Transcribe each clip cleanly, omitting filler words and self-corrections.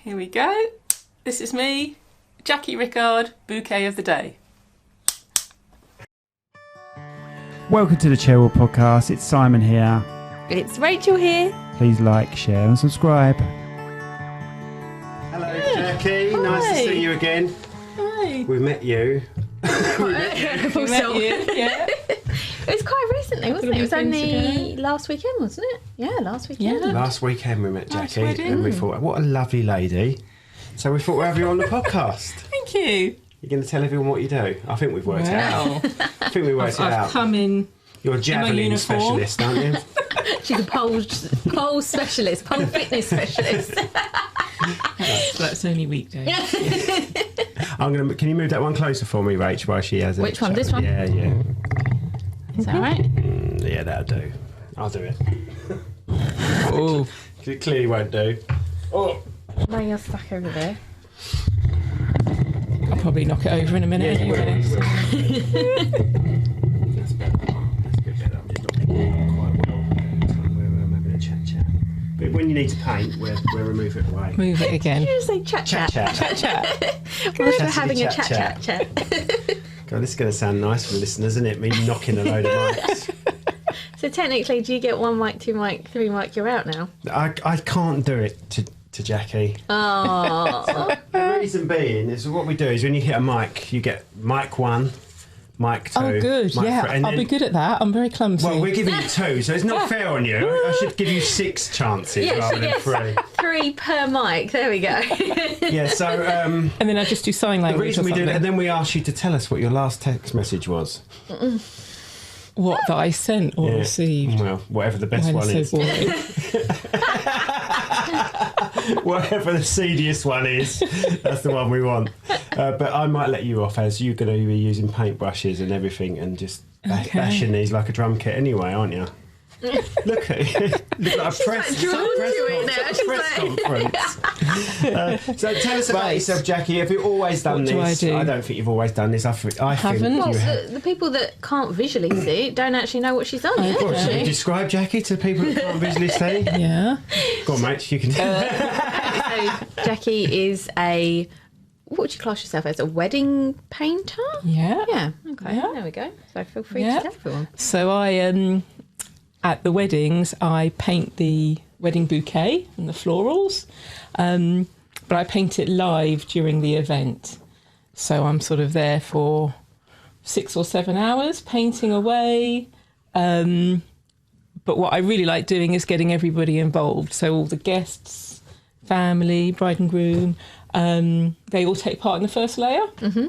Here we go. This is me, Jacque Rickard, Bouquet of the Day. Welcome to the Cherrywood Podcast. It's Simon here. It's Rachel here. Please like, share and subscribe. Hello, Jackie. Nice to see you again. Hi. We met you. We met you. Yeah. It was quite recently, wasn't it? It was only last weekend, wasn't it? Yeah, last weekend. Yeah. Last weekend we met Jackie, wedding. and we thought, what a lovely lady. So we thought we'd have you on the podcast. Thank you. You're going to tell everyone what you do. I think we've worked it out. I think we worked it I've out. come in. You're a javelin uniform. specialist, aren't you? She's a pole specialist, pole fitness specialist. That's only weekdays. Can you move that one closer for me, Rach, while she has it? Which one? This one? Yeah. Is that right? Yeah, that'll do. I'll do it. Oh. It clearly won't do. Oh. No, you're stuck over there. I'll probably knock it over in a minute anyway. So. That's better. That's a bit better. I'm just not picking quite well. We're having a chat. But when you need to paint, we'll remove it away. Move it again. Did you say chat? Whilst we're having a chat. God, this is going to sound nice for the listeners, isn't it? Me knocking a load of mics. So technically, do you get 1 mic, 2 mic, 3 mic? You're out now. I can't do it to Jackie. Oh. The reason being is what we do is when you hit a mic, you get mic 1, mic 2. Oh, good. mic Yeah, 3, and I'll then, be good at that. I'm very clumsy. Well, we're giving you 2, so it's not fair on you. I should give you 6 chances rather than 3. 3 per mic. There we go. Yeah, so... and then I just do sign the language. reason we or do something. that, and then we ask you to tell us what your last text message was. What, that I sent or received? Well, whatever the best Mine one is so is. boring. Whatever the seediest one is, that's the one we want. But I might let you off, as you're going to be using paintbrushes and everything and just bashing these like a drum kit anyway, aren't you? Look at it. Look like a press conference. So tell us about yourself, Jackie. Have you always done this? I don't think you've always done this. I think haven't. Well, you have. the people that can't visually see don't actually know what she's done yet. Well, should we describe Jackie to people that can't visually see? Yeah. Uh, Go on, mate. You can. So Jackie is what would you class yourself as? A wedding painter? Yeah. Yeah. Okay. Yeah. There we go. So feel free Yeah. to tell everyone. So I at the weddings, I paint the wedding bouquet and the florals, but I paint it live during the event. So I'm sort of there for 6 or 7 hours painting away. But what I really like doing is getting everybody involved. So all the guests, family, bride and groom, they all take part in the first layer. Mm-hmm.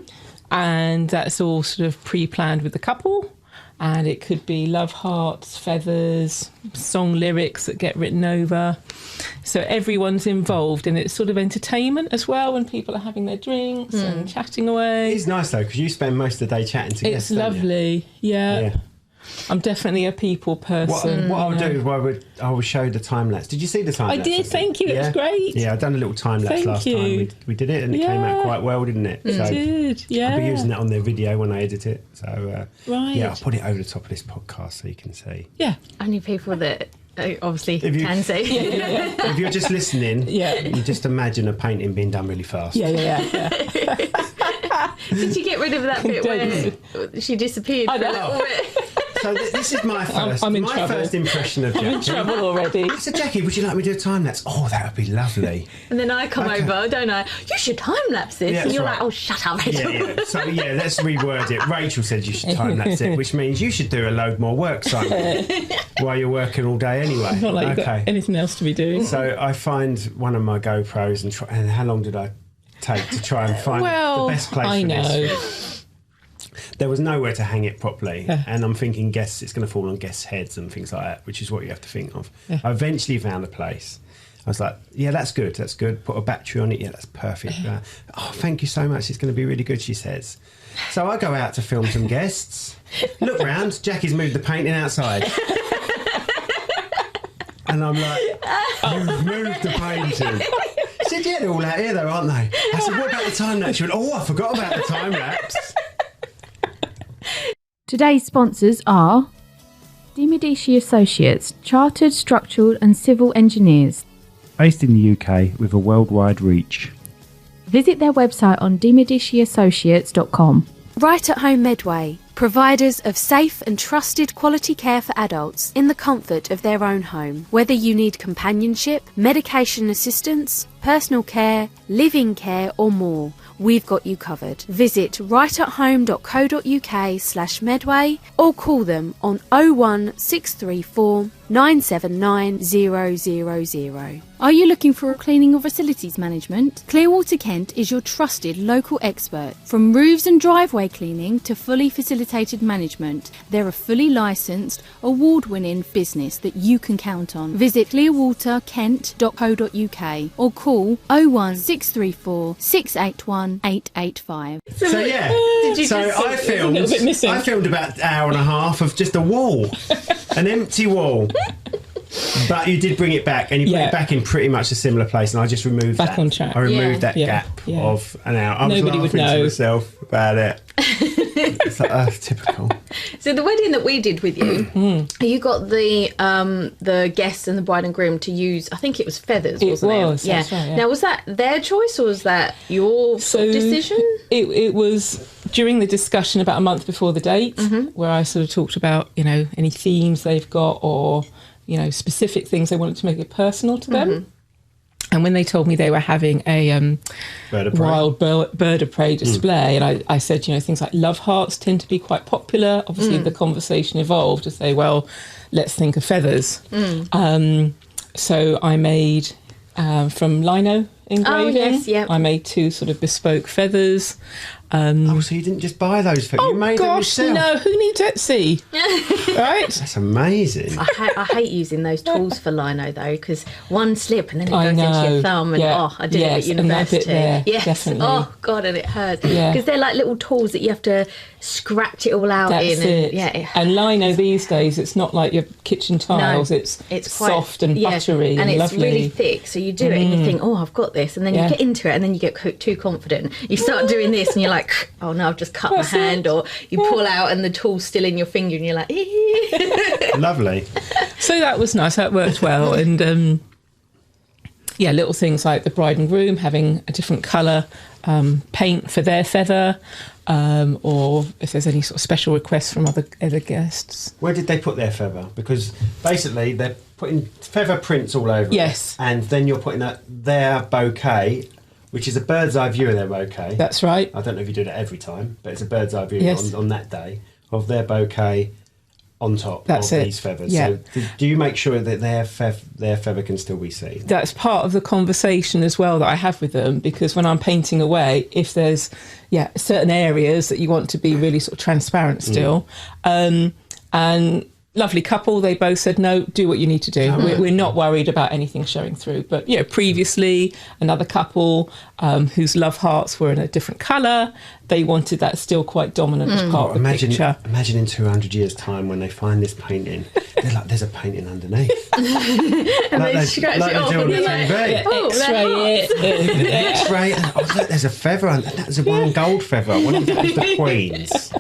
And that's all sort of pre-planned with the couple. And it could be love hearts, feathers, song lyrics that get written over. So everyone's involved, and it's sort of entertainment as well when people are having their drinks and chatting away. It's nice though, because you spend most of the day chatting to guests. It's lovely, yeah. I'm definitely a people person. What I'll do is I will show the time lapse. Did you see the time lapse? I did, thank you. Yeah? It was great. Yeah, I've done a little time lapse Thank last you. time. We did it, and it came out quite well, didn't it? It did, yeah. I'll be using that on their video when I edit it. So Right. yeah, I'll put it over the top of this podcast so you can see. Yeah. Only people that obviously If you- can see. If you're just listening, you just imagine a painting being done really fast. Yeah. Did you get rid of that bit where she disappeared for a little bit? So this is my first, I'm in my trouble. first impression of Jackie. I'm in trouble already. So Jackie, would you like me to do a time lapse? Oh, that would be lovely. And then I come over, don't I? You should time lapse this. Yeah, and you're that's like, right. oh, shut up, Rachel. Yeah. So let's reword it. Rachel said you should time lapse it, which means you should do a load more work, Simon, while you're working all day anyway. Not like you've got anything else to be doing. So I find one of my GoPros and how long did I take to try and find the best place I for know. this? There was nowhere to hang it properly, and I'm thinking guests, it's going to fall on guests' heads and things like that, which is what you have to think of. Yeah. I eventually found a place. I was like, yeah, that's good. Put a battery on it. Yeah, that's perfect. Oh, thank you so much. It's going to be really good, she says. So I go out to film some guests. Look round. Jackie's moved the painting outside. And I'm like, you've moved the painting. She said, yeah, they're all out here though, aren't they? I said, what about the time lapse? She went, oh, I forgot about the time lapse. Today's sponsors are Demadishi Associates, Chartered Structural and Civil Engineers, based in the UK with a worldwide reach. Visit their website on demadishiassociates.com. Right at Home Medway, providers of safe and trusted quality care for adults in the comfort of their own home. Whether you need companionship, medication assistance, personal care, living care or more, we've got you covered. Visit rightathome.co.uk/Medway or call them on 01634 979 000. Are you looking for a cleaning or facilities management? Clearwater Kent is your trusted local expert. From roofs and driveway cleaning to fully facilitated management, they're a fully licensed, award-winning business that you can count on. Visit clearwaterkent.co.uk or call 01634 681 885. So yeah, I filmed about an hour and a half of just a wall, an empty wall. But you did bring it back, and you put it back in pretty much a similar place, and I just removed back on track. I removed that gap of an hour. I was Nobody would laughing know. to myself about it. It's like, typical. So the wedding that we did with you, you got the guests and the bride and groom to use, I think it was feathers, wasn't it? It was, that's right, yeah. Now, was that their choice or was that your sort of decision? It was during the discussion about a month before the date, where I sort of talked about, any themes they've got or, specific things they wanted to make it personal to them. And when they told me they were having a wild bird of prey display, and I said, things like love hearts tend to be quite popular. Obviously, the conversation evolved to say, well, let's think of feathers. So I made, from lino engraving, I made 2 sort of bespoke feathers. So you didn't just buy those feathers? You made them yourself? No, who needs Etsy? Right? That's amazing. I hate using those tools for lino though, because one slip and then it goes into your thumb, and I did it at university. And that bit there, definitely. Oh god, and it hurts because they're like little tools that you have to scratch it all out in. It. And, and lino these days, it's not like your kitchen tiles. It's quite soft and buttery and and it's lovely. really thick. So you do it and you think, oh, I've got this, and then you get into it, and then you get too confident. You start doing this, and you're like, oh no, I've just cut my hand, or you pull out and the tool's still in your finger, and you're like, Lovely. So that was nice. That worked well, and little things like the bride and groom having a different colour paint for their feather, or if there's any sort of special requests from other guests. Where did they put their feather? Because basically they're putting feather prints all over it, and then you're putting their bouquet, which is a bird's eye view of their bouquet. That's right. I don't know if you do that every time, but it's a bird's eye view on that day of their bouquet on top of these feathers. Yeah. So do you make sure that their feather can still be seen? That's part of the conversation as well that I have with them, because when I'm painting away, if there's certain areas that you want to be really sort of transparent still, and lovely couple, they both said, no, do what you need to do. We're not worried about anything showing through. But previously another couple whose love hearts were in a different colour, they wanted that still quite dominant as part of the picture. Imagine in 200 years' time when they find this painting, they're like, there's a painting underneath. and they scratch it off on the and TV. X-ray it. X-ray. Oh, look, there's a feather. And that's a one gold feather. One of that was the Queen's.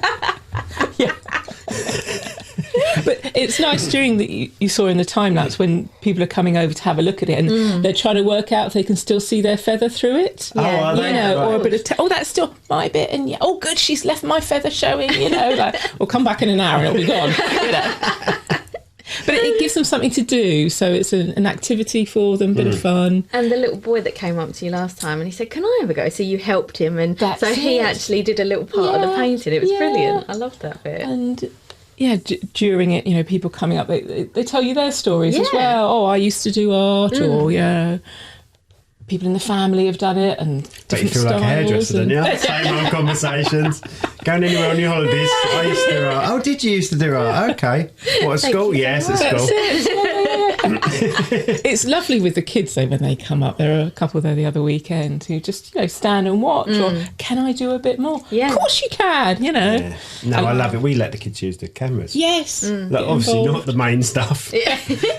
But it's nice during you saw in the time lapse when people are coming over to have a look at it and they're trying to work out if they can still see their feather through it. Yeah. Or a bit of that's still my bit, and good, she's left my feather showing. We'll come back in an hour and it'll be gone. But it gives them something to do, so it's an activity for them, bit of fun. And the little boy that came up to you last time and he said, can I have a go? So you helped him, and he actually did a little part of the painting. It was brilliant. I loved that bit. And during it, people coming up, they tell you their stories as well. Oh, I used to do art, or people in the family have done it, and But you feel like a hairdresser, don't you? Same old conversations. Going anywhere on your holidays. I used to do art. Oh, did you used to do art? Okay. What, at school? Yes, at school. It's lovely with the kids though when they come up. There are a couple there the other weekend who just stand and watch, or can I do a bit more? Of course you can. Yeah. No, I love it. We let the kids use the cameras. Yes. Like, obviously not the main stuff.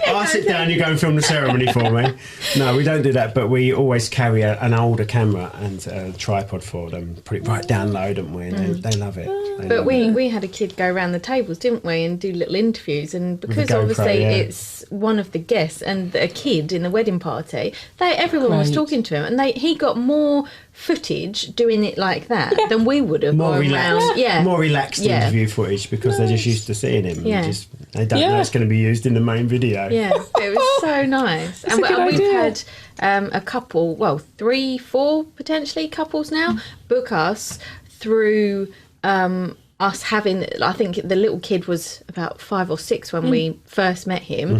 I'll sit down, you go and film the ceremony for me. No, we don't do that, but we always carry an older camera and a tripod for them. Put it right down low, don't we? And they love it. We had a kid go around the tables, didn't we, and do little interviews, and because GoPro, obviously it's one of the guests, Yes, and a kid in the wedding party. Everyone was talking to him, and he got more footage doing it like that than we would have. More relaxed interview footage because they're just used to seeing him. Yeah. They don't know it's going to be used in the main video. Yeah, it was so nice. And we've had a couple, 3, 4 potentially couples now, book us through us having, I think the little kid was about 5 or 6 when we first met him,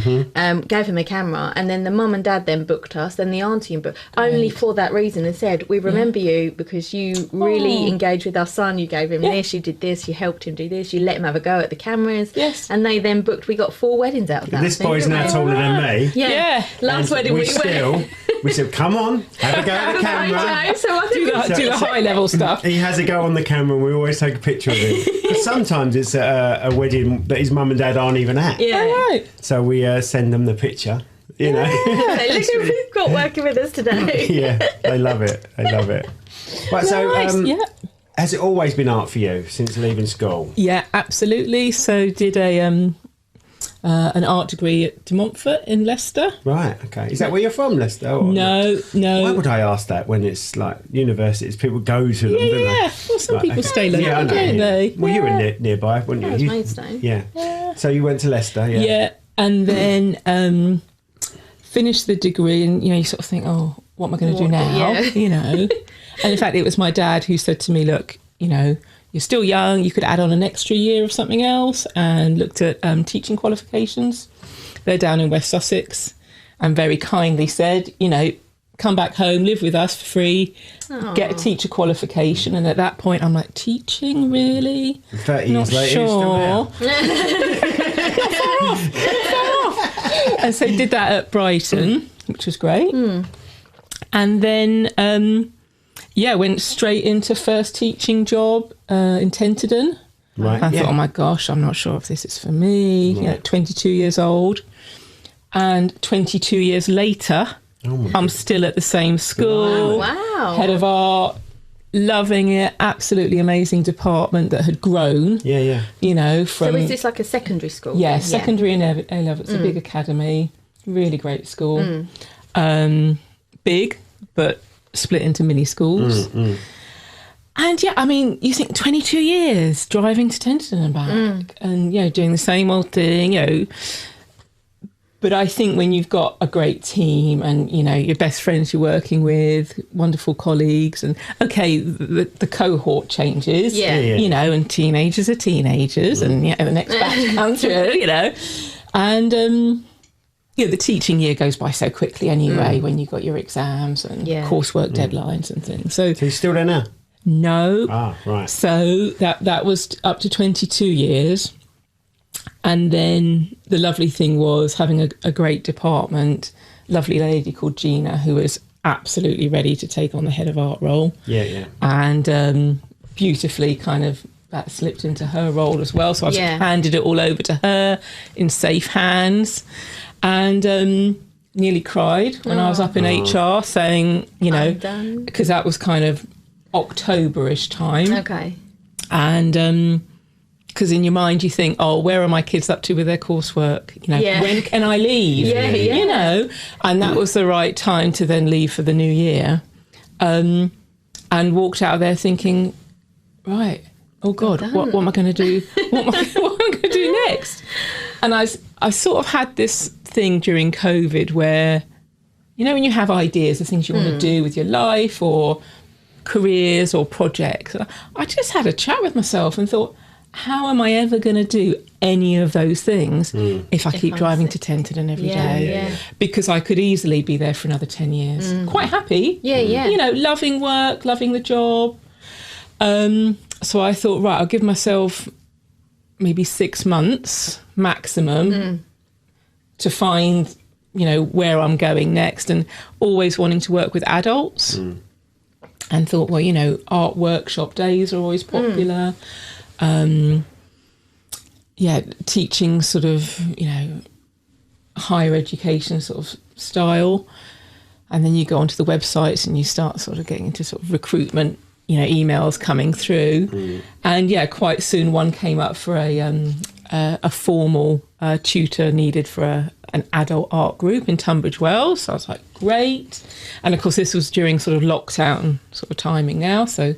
gave him a camera, and then the mum and dad then booked us, then the auntie booked, only for that reason, and said, we remember you because you really engaged with our son, you gave him this, you did this, you helped him do this, you let him have a go at the cameras, and they then booked, we got 4 weddings out of that. This boy's now taller than me. Yeah. Last wedding we went. We said, come on, have a go at the camera. So I think do the high level stuff. He has a go on the camera and we always take a picture of him. But sometimes it's a wedding that his mum and dad aren't even at. Yeah. Right. So we send them the picture, you know. Yeah, look who we've got working with us today. Yeah, they love it. Right, so has it always been art for you since leaving school? Yeah, absolutely. So did an art degree at De Montfort in Leicester. Right, okay. Is that where you're from, Leicester? Or No. Why would I ask that when it's like universities? People go to them, don't they? Yeah, well, some people stay local, I know. don't they? Well, you were nearby, weren't you? That was Maidstone. Yeah. So you went to Leicester, yeah? Yeah, and then finished the degree, and you sort of think, oh, what am I going to do now? Yeah. And in fact, it was my dad who said to me, look, you're still young, you could add on an extra year of something else, and looked at teaching qualifications. They're down in West Sussex, and very kindly said, come back home, live with us for free, get a teacher qualification. And at that point, I'm like, teaching, really? 30 years later, you're still there. Not far off. And so did that at Brighton, which was great. And then... went straight into first teaching job in Tenterden. Right. I thought, oh my gosh, I'm not sure if this is for me. Right. 22 years old. And 22 years later, I'm still at the same school. Wow. Head of art, loving it. Absolutely amazing department that had grown. Yeah. So is this like a secondary school? Yeah, secondary and A-level. It's a big academy. Really great school. Big, but... split into mini schools. And you think 22 years driving to Tenterden and back and doing the same old thing, but I think when you've got a great team and your best friends you're working with, wonderful colleagues, and the cohort changes, and teenagers are teenagers, and the next batch comes through, and the teaching year goes by so quickly anyway when you've got your exams and coursework deadlines and things. So you're still there now? No. Ah, right. So that was up to 22 years. And then the lovely thing was having a great department, lovely lady called Gina, who was absolutely ready to take on the head of art role. Yeah. And beautifully kind of that slipped into her role as well. So I handed it all over to her in safe hands. And nearly cried when I was up in HR saying, because that was kind of October-ish time. Okay. And because in your mind you think, oh, where are my kids up to with their coursework? When can I leave? And that was the right time to then leave for the new year. And walked out of there thinking, right, oh God, what am I going to do? What am I going to do next? And I sort of had this thing during COVID where, when you have ideas of things you want to do with your life or careers or projects, I just had a chat with myself and thought, how am I ever going to do any of those things if I keep driving to Tenterden every day? Because I could easily be there for another 10 years. Quite happy. Loving work, loving the job. So I thought, right, I'll give myself maybe 6 months maximum to find, where I'm going next, and always wanting to work with adults. And thought, well, art workshop days are always popular. Teaching sort of, higher education sort of style. And then you go onto the websites and you start sort of getting into sort of recruitment, emails coming through. And quite soon one came up for a formal tutor needed for an adult art group in Tunbridge Wells. So I was like, great. And of course, this was during sort of lockdown sort of timing now. So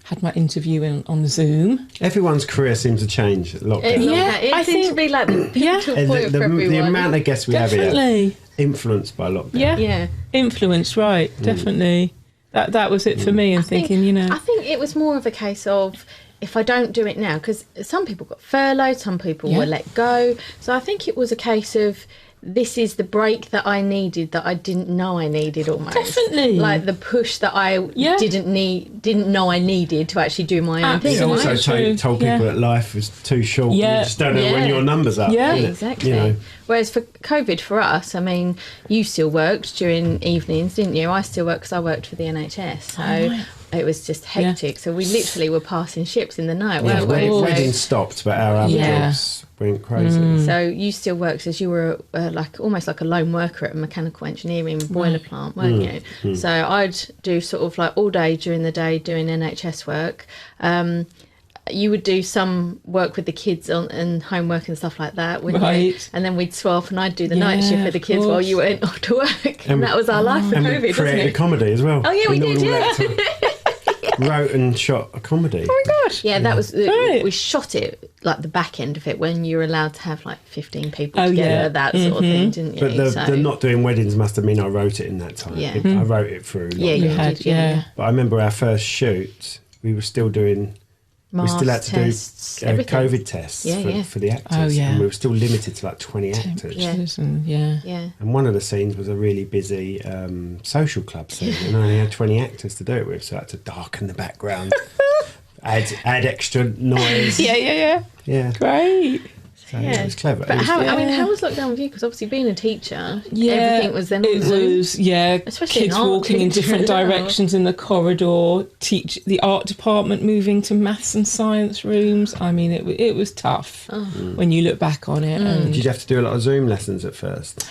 had my interview on Zoom. Everyone's career seems to change at lockdown. It seems to be like the pivotal point for everyone. The amount of guests we have here influenced by lockdown. Yeah. Influenced, right, definitely. That was it for me, and thinking, I think it was more of a case of, if I don't do it now, because some people got furloughed, some people were let go. So I think it was a case of, this is the break that I needed, that I didn't know I needed, almost. Definitely. Like the push that I didn't know I needed to actually do my own thing. It also told people that life was too short. You just don't know when your number's up. Yeah, exactly. Whereas for COVID, for us, I mean, you still worked during evenings, didn't you? I still worked because I worked for the NHS. So it was just hectic. So we literally were passing ships in the night, weren't we? Weddings stopped, but our other jobs went crazy. So you still worked as you were almost like a lone worker at a mechanical engineering boiler plant, weren't you? So I'd do sort of like all day during the day doing NHS work. You would do some work with the kids and homework and stuff like that, wouldn't you? And then we'd swap, and I'd do the night shift for the kids while you went off to work. And that was our life for COVID, wasn't created it? a comedy as well. Oh yeah, we did, Wrote and shot a comedy. Oh my gosh. Yeah, that was we shot it, like the back end of it, when you were allowed to have like 15 people together, that sort of thing, didn't you? But the not doing weddings must have mean I wrote it in that time. I wrote it through. Yeah, you had, But I remember our first shoot, we were still doing... We still had to do COVID tests for the actors. And we were still limited to like 20 actors. And one of the scenes was a really busy social club scene, and I only had 20 actors to do it with, so I had to darken the background, add extra noise. Yeah. Great. So it was clever. But how was lockdown with you? Because obviously being a teacher, everything was then on Zoom. Especially kids walking in different directions in the corridor, the art department moving to maths and science rooms. I mean, it was tough when you look back on it. And did you have to do a lot of Zoom lessons at first?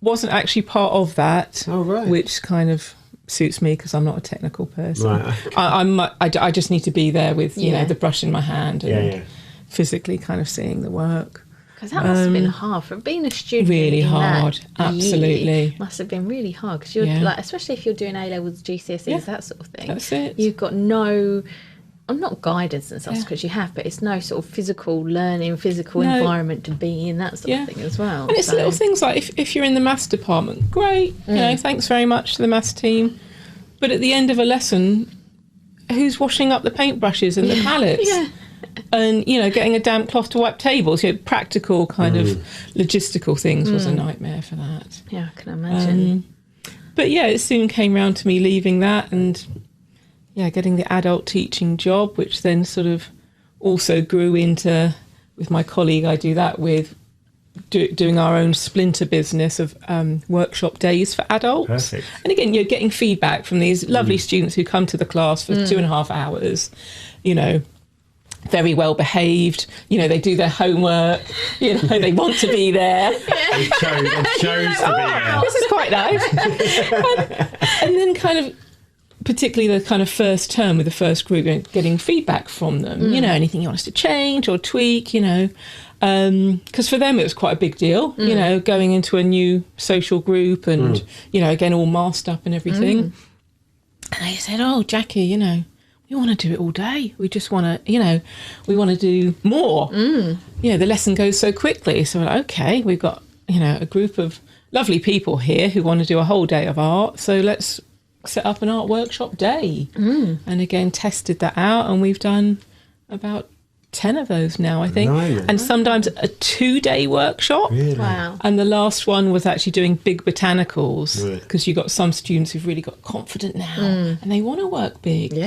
Wasn't actually part of that, which kind of suits me because I'm not a technical person. Right. I just need to be there with the brush in my hand and physically kind of seeing the work. Because that must have been hard for being a student. Really hard, absolutely. Must have been really hard because you're like, especially if you're doing A levels, GCSEs, that sort of thing. That's it. You've got no, not guidance and stuff because you have, but it's no sort of physical learning, physical environment to be in, that sort of thing as well. And it's little things like if you're in the maths department, great, thanks very much to the maths team. But at the end of a lesson, who's washing up the paintbrushes and the palettes? And getting a damp cloth to wipe tables, practical kind of logistical things was a nightmare for that. Yeah, I can imagine. But it soon came round to me leaving that and getting the adult teaching job, which then sort of also grew into, with my colleague I do that with, doing our own splinter business of workshop days for adults. Perfect. And again, you're getting feedback from these lovely students who come to the class for 2.5 hours, very well behaved, they do their homework, they want to be there. They chose to be there. This is quite nice. and then kind of, particularly the kind of first term with the first group, getting feedback from them, anything you want us to change or tweak, because for them it was quite a big deal, going into a new social group and, again, all masked up and everything. And they said, oh, Jackie, we want to do it all day. We just want to, we want to do more. The lesson goes so quickly. So we're like, okay, we've got, a group of lovely people here who want to do a whole day of art. So let's set up an art workshop day. And again, tested that out. And we've done about 10 of those now, I think. And sometimes a 2-day workshop. Really? Wow. And the last one was actually doing big botanicals, because you've got some students who've really got confident now and they want to work big.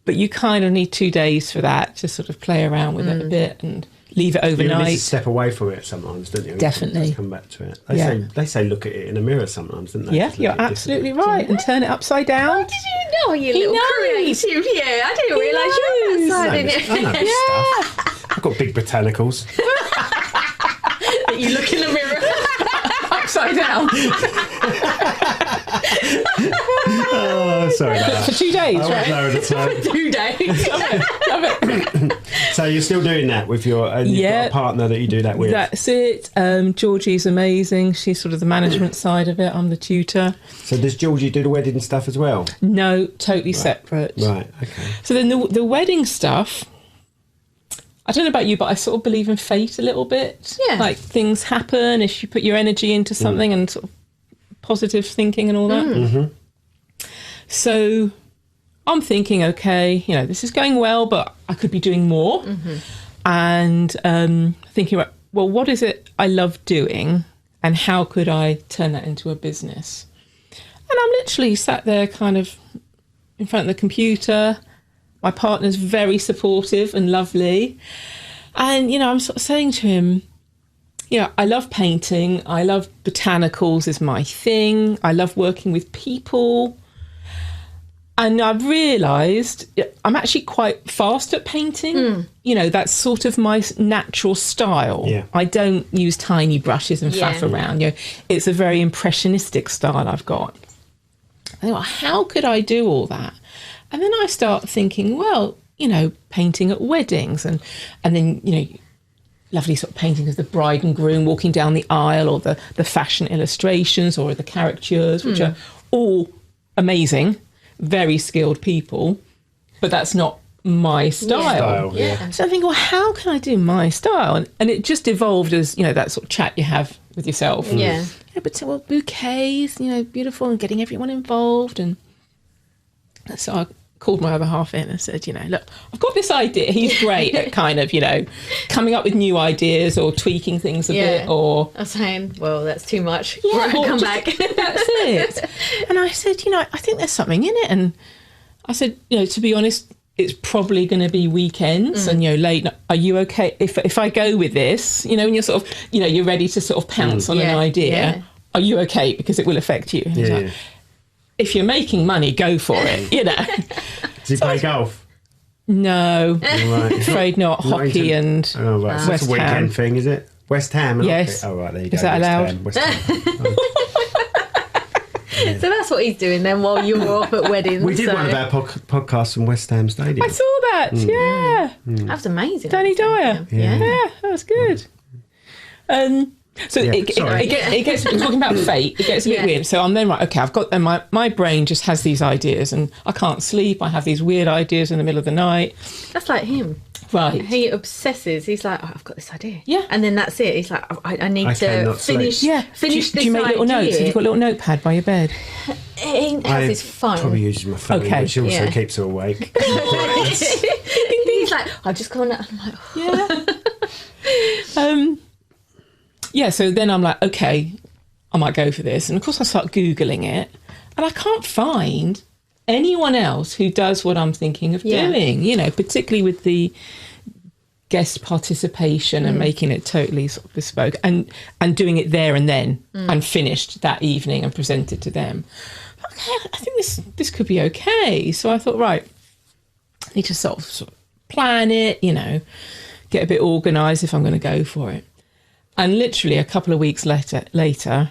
But you kind of need 2 days for that to sort of play around with it a bit and leave it overnight. You need to step away from it sometimes, don't you? Definitely. Come back to it. They say look at it in a mirror sometimes, don't they? Yeah, you're absolutely right. And turn it upside down. Did you know, you little creative? Yeah, I didn't realise you were that side in it. I know this stuff. I've got big botanicals. You look in the mirror. Upside down. Oh, Sorry about that. For 2 days, I right? wasn't there at the time. 2 days. Love it. So you're still doing that with your you've got a partner that you do that with? That's it. Georgie's amazing. She's sort of the management side of it. I'm the tutor. So does Georgie do the wedding stuff as well? No, totally separate. Right, okay. So then the wedding stuff, I don't know about you, but I sort of believe in fate a little bit. Yeah. Like things happen if you put your energy into something and sort of positive thinking and all that. Mm-hmm. So I'm thinking, okay, this is going well, but I could be doing more. And thinking about, well, what is it I love doing and how could I turn that into a business? And I'm literally sat there kind of in front of the computer. My partner's very supportive and lovely. And, I'm sort of saying to him, I love painting. I love botanicals is my thing. I love working with people. And I've realised I'm actually quite fast at painting. That's sort of my natural style. Yeah. I don't use tiny brushes and faff around. It's a very impressionistic style I've got. I thought, how could I do all that? And then I start thinking, well, painting at weddings and then, lovely sort of painting of the bride and groom walking down the aisle, or the fashion illustrations or the caricatures, which are all amazing, very skilled people, but that's not my style. Yeah. So I think, well, how can I do my style? And it just evolved as, that sort of chat you have with yourself. Yeah. But well, bouquets, beautiful, and getting everyone involved. And so I called my other half in and said, look, I've got this idea. He's great at kind of, coming up with new ideas or tweaking things a bit, or... I was saying, well, that's too much. Yeah, Come back. That's it. And I said, I think there's something in it. And I said, to be honest, it's probably going to be weekends and, late. Are you okay if I go with this, and you're sort of, you're ready to sort of pounce on an idea. Yeah. Are you okay? Because it will affect you. And he's like, if you're making money, go for it, Does he play golf? No, Right. afraid not. Hockey and Oh, right. So that's a weekend Ham. thing, is it? West Ham? And Yes. hockey? Oh, right, there you go. Is that allowed? West Ham. So that's what he's doing then while you're off at weddings. We did one of our podcasts from West Ham Stadium. I saw that. Yeah, That was amazing. Danny Dyer. Yeah. That was good. So it gets talking about fate. It gets a bit weird. So I'm then right. Okay, I've got and my brain just has these ideas, and I can't sleep. I have these weird ideas in the middle of the night. That's like him. Right. He obsesses. He's like, I've got this idea. Yeah. And then that's it. He's like, I need to finish. Yeah. Finish Do you make little notes? Have you got a little notepad by your bed? He has his phone. Probably uses my phone, Okay. which also keeps her awake. He's like, I've just gone. I'm like, Yeah. So then I'm like, okay, I might go for this, and of course I start Googling it, and I can't find anyone else who does what I'm thinking of doing, particularly with the guest participation and making it totally sort of bespoke and doing it there and then and finished that evening and presented to them. Okay, I think this could be okay. So I thought, right, I need to sort of plan it, get a bit organised if I'm going to go for it. And literally a couple of weeks later,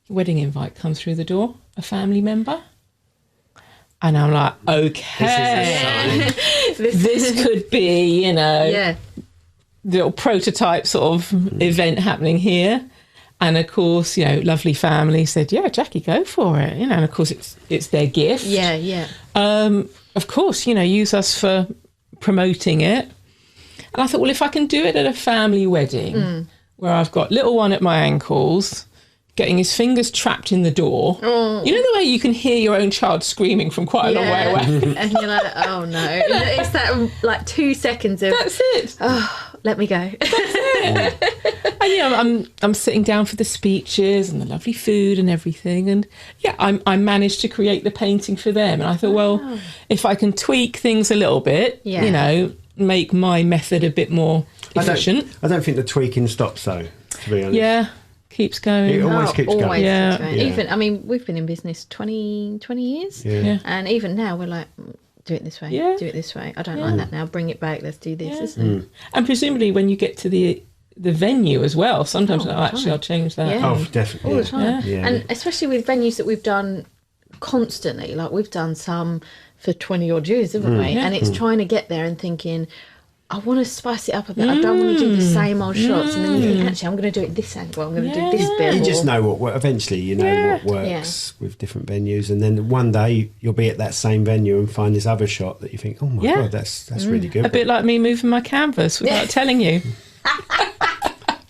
wedding invite comes through the door, a family member. And I'm like, okay, this could be, the little prototype sort of event happening here. And of course, lovely family said, yeah, Jackie, go for it. And of course, it's their gift. Yeah. Of course, use us for promoting it. And I thought, well, if I can do it at a family wedding where I've got little one at my ankles, getting his fingers trapped in the door. You know the way you can hear your own child screaming from quite a long way away? And you're like, oh no. It's that like 2 seconds of... That's it. Oh, let me go. That's it. And I'm sitting down for the speeches and the lovely food and everything. And I managed to create the painting for them. And I thought, well, if I can tweak things a little bit, make my method a bit more efficient. I don't think the tweaking stops though, to be honest. Yeah. Keeps going. It always keeps going. Yeah. Even, we've been in business 20 years. Yeah. And even now we're like, do it this way. Yeah. Do it this way. I don't like that now. Bring it back. Let's do this. Yeah. Isn't it? And presumably when you get to the venue as well, sometimes I'll change that. Yeah. Oh, definitely. All the time. Yeah. And especially with venues that we've done constantly. Like we've done some for 20 odd years, haven't we? And it's trying to get there and thinking, I want to spice it up a bit. I don't want to do the same old shots. And then you think, actually, I'm going to do it this angle. I'm going to do this bit. You just know what eventually you know what works with different venues, and then one day you'll be at that same venue and find this other shot that you think, oh my god, that's really good. A bit like me moving my canvas without telling you.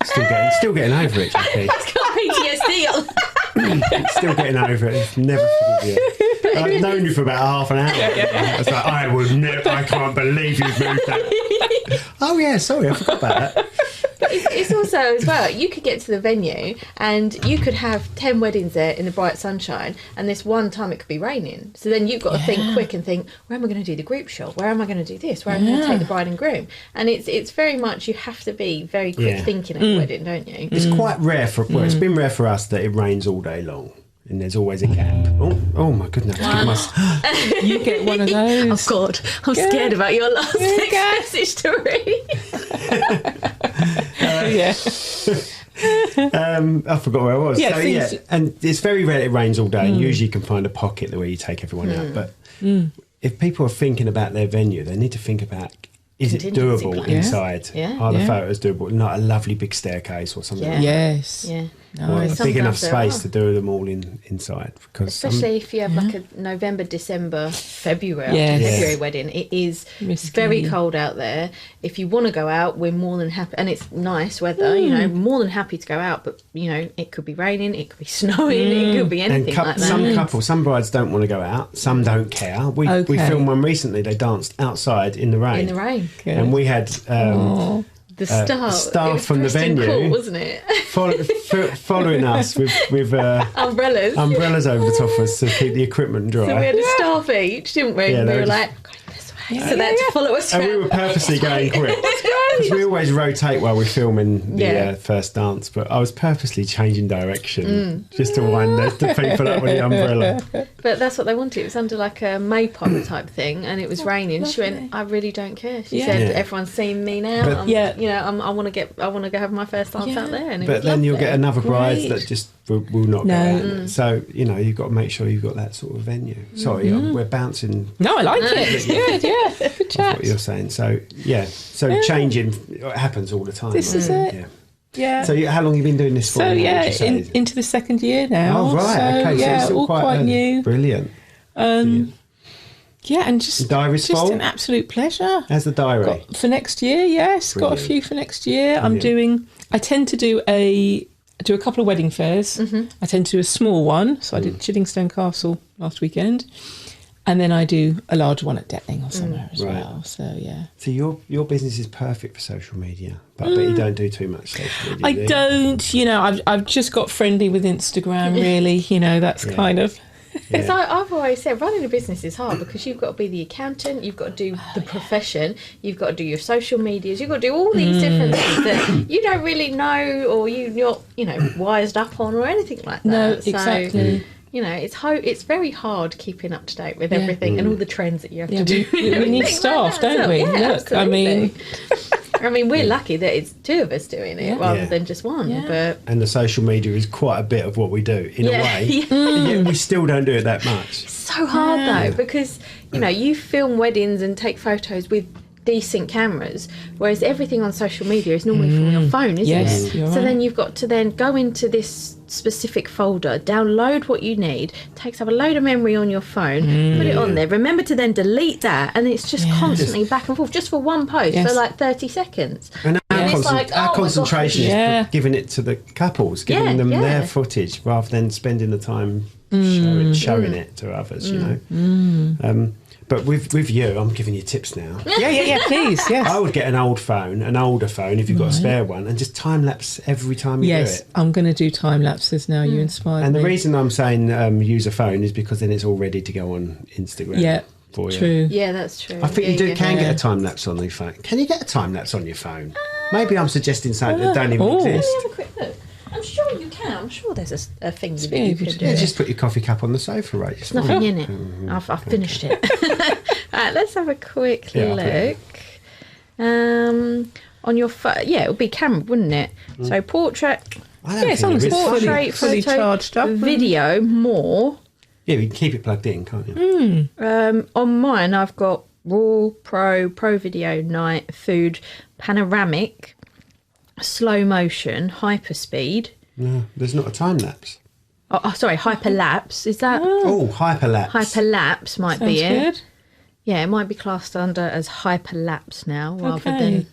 Still getting over it, Jackie. It's got PTSD. Still getting over it. Never forgive you. I've known you for about half an hour. It's like, I can't believe you've moved that. Oh yeah, sorry, I forgot about that. But it's also as well, you could get to the venue and you could have 10 weddings there in the bright sunshine, and this one time it could be raining. So then you've got to think quick and think, where am I going to do the group shot? Where am I going to do this? Where am I going to take the bride and groom? And it's very much, you have to be very quick thinking at a wedding, don't you? It's quite rare it's been rare for us that it rains all day long. And there's always a gap. Oh my goodness. You get one of those. Oh God, I'm scared about your last text message to read. I forgot where I was. Yeah, and it's very rare it rains all day, and usually you can find a pocket where you take everyone out. But if people are thinking about their venue, they need to think about, is it doable inside? Are the photos doable? Not a lovely big staircase or something like that. Yes. Yeah. Or a big enough space to do them all inside. Because especially if you have like a November, December, February wedding, it is very cold out there. If you want to go out, we're more than happy, and it's nice weather, you know, more than happy to go out, but you know, it could be raining, it could be snowing, it could be anything like that. Some brides don't want to go out, some don't care. We filmed one recently, they danced outside in the rain. And we had the staff from the venue, cool, wasn't it? following us with umbrellas over the top of us to keep the equipment dry. So we had a staff each, didn't we? And we were like, going this way. So they had to follow us. And we were purposely going quick. Because we always rotate while we're filming the first dance, but I was purposely changing direction just to wind the people up with the umbrella. But that's what they wanted. It was under like a maypole type thing, and it was raining. Lovely. She went, I really don't care. She said, everyone's seen me now. But, you know, I want to go have my first dance out there. And but then you'll get another bride that just will not go out. So, you know, you've got to make sure you've got that sort of venue. Sorry, we're bouncing. No, I like it. Good, good chat. That's what you're saying. So, changing, it happens all the time. This is it. Yeah. So how long have you been doing this for? So into the second year now. Oh right, okay. So it's still all quite new. Brilliant. And just diary's just full? an absolute pleasure. How's the diary? For next year, yes. Brilliant. Got a few for next year. I tend to do a couple of wedding fairs. I tend to do a small one. So I did Chiddingstone Castle last weekend. And then I do a large one at Detling or somewhere as well. So, yeah. So your business is perfect for social media, but you don't do too much social media, I don't. You know, I've just got friendly with Instagram, really. You know, that's kind of... Because I've always said running a business is hard because you've got to be the accountant, you've got to do the profession, you've got to do your social medias, you've got to do all these different things that you don't really know or you're not, wised up on or anything like that. No, exactly. So, it's very hard keeping up to date with everything and all the trends that you have to do. We need staff, don't we? Yeah, Look, absolutely. I mean, we're lucky that it's two of us doing it rather than just one. Yeah. And the social media is quite a bit of what we do in a way. And yet we still don't do it that much. It's so hard though because you film weddings and take photos with decent cameras, whereas everything on social media is normally from your phone, isn't it? So then you've got to then go into this specific folder, download what you need, takes up a load of memory on your phone, put it on there, remember to then delete that, and it's just constantly back and forth just for one post for like 30 seconds. And it's like, our concentration is giving it to the couples, giving them their footage rather than spending the time showing it to others, But with you, I'm giving you tips now. Yeah, please, yes. I would get an older phone if you've got a spare one, and just time lapse every time you do it. Yes, I'm going to do time lapses now. You inspired me. And the reason I'm saying use a phone is because then it's all ready to go on Instagram. Yeah, for you. True. Yeah, that's true. I think you can get a time lapse on your phone. Can you get a time lapse on your phone? Maybe I'm suggesting something that don't even exist. Let me have a quick look. I'm sure you can. I'm sure there's a thing that you can do. Yeah, just put your coffee cup on the sofa, right? There's nothing in it. I've finished it. Right, let's have a quick look. On your phone, it would be camera, wouldn't it? So portrait. As long as it's fully charged up. Video more. Yeah, you can keep it plugged in, can't you? On mine, I've got raw, pro video, night, food, panoramic, slow motion, hyperspeed. Yeah, there's not a time lapse. Oh, sorry, hyperlapse. Is that? Oh, hyperlapse. Hyperlapse might Sounds be it. good. Yeah, it might be classed under as hyperlapse now rather Okay. than.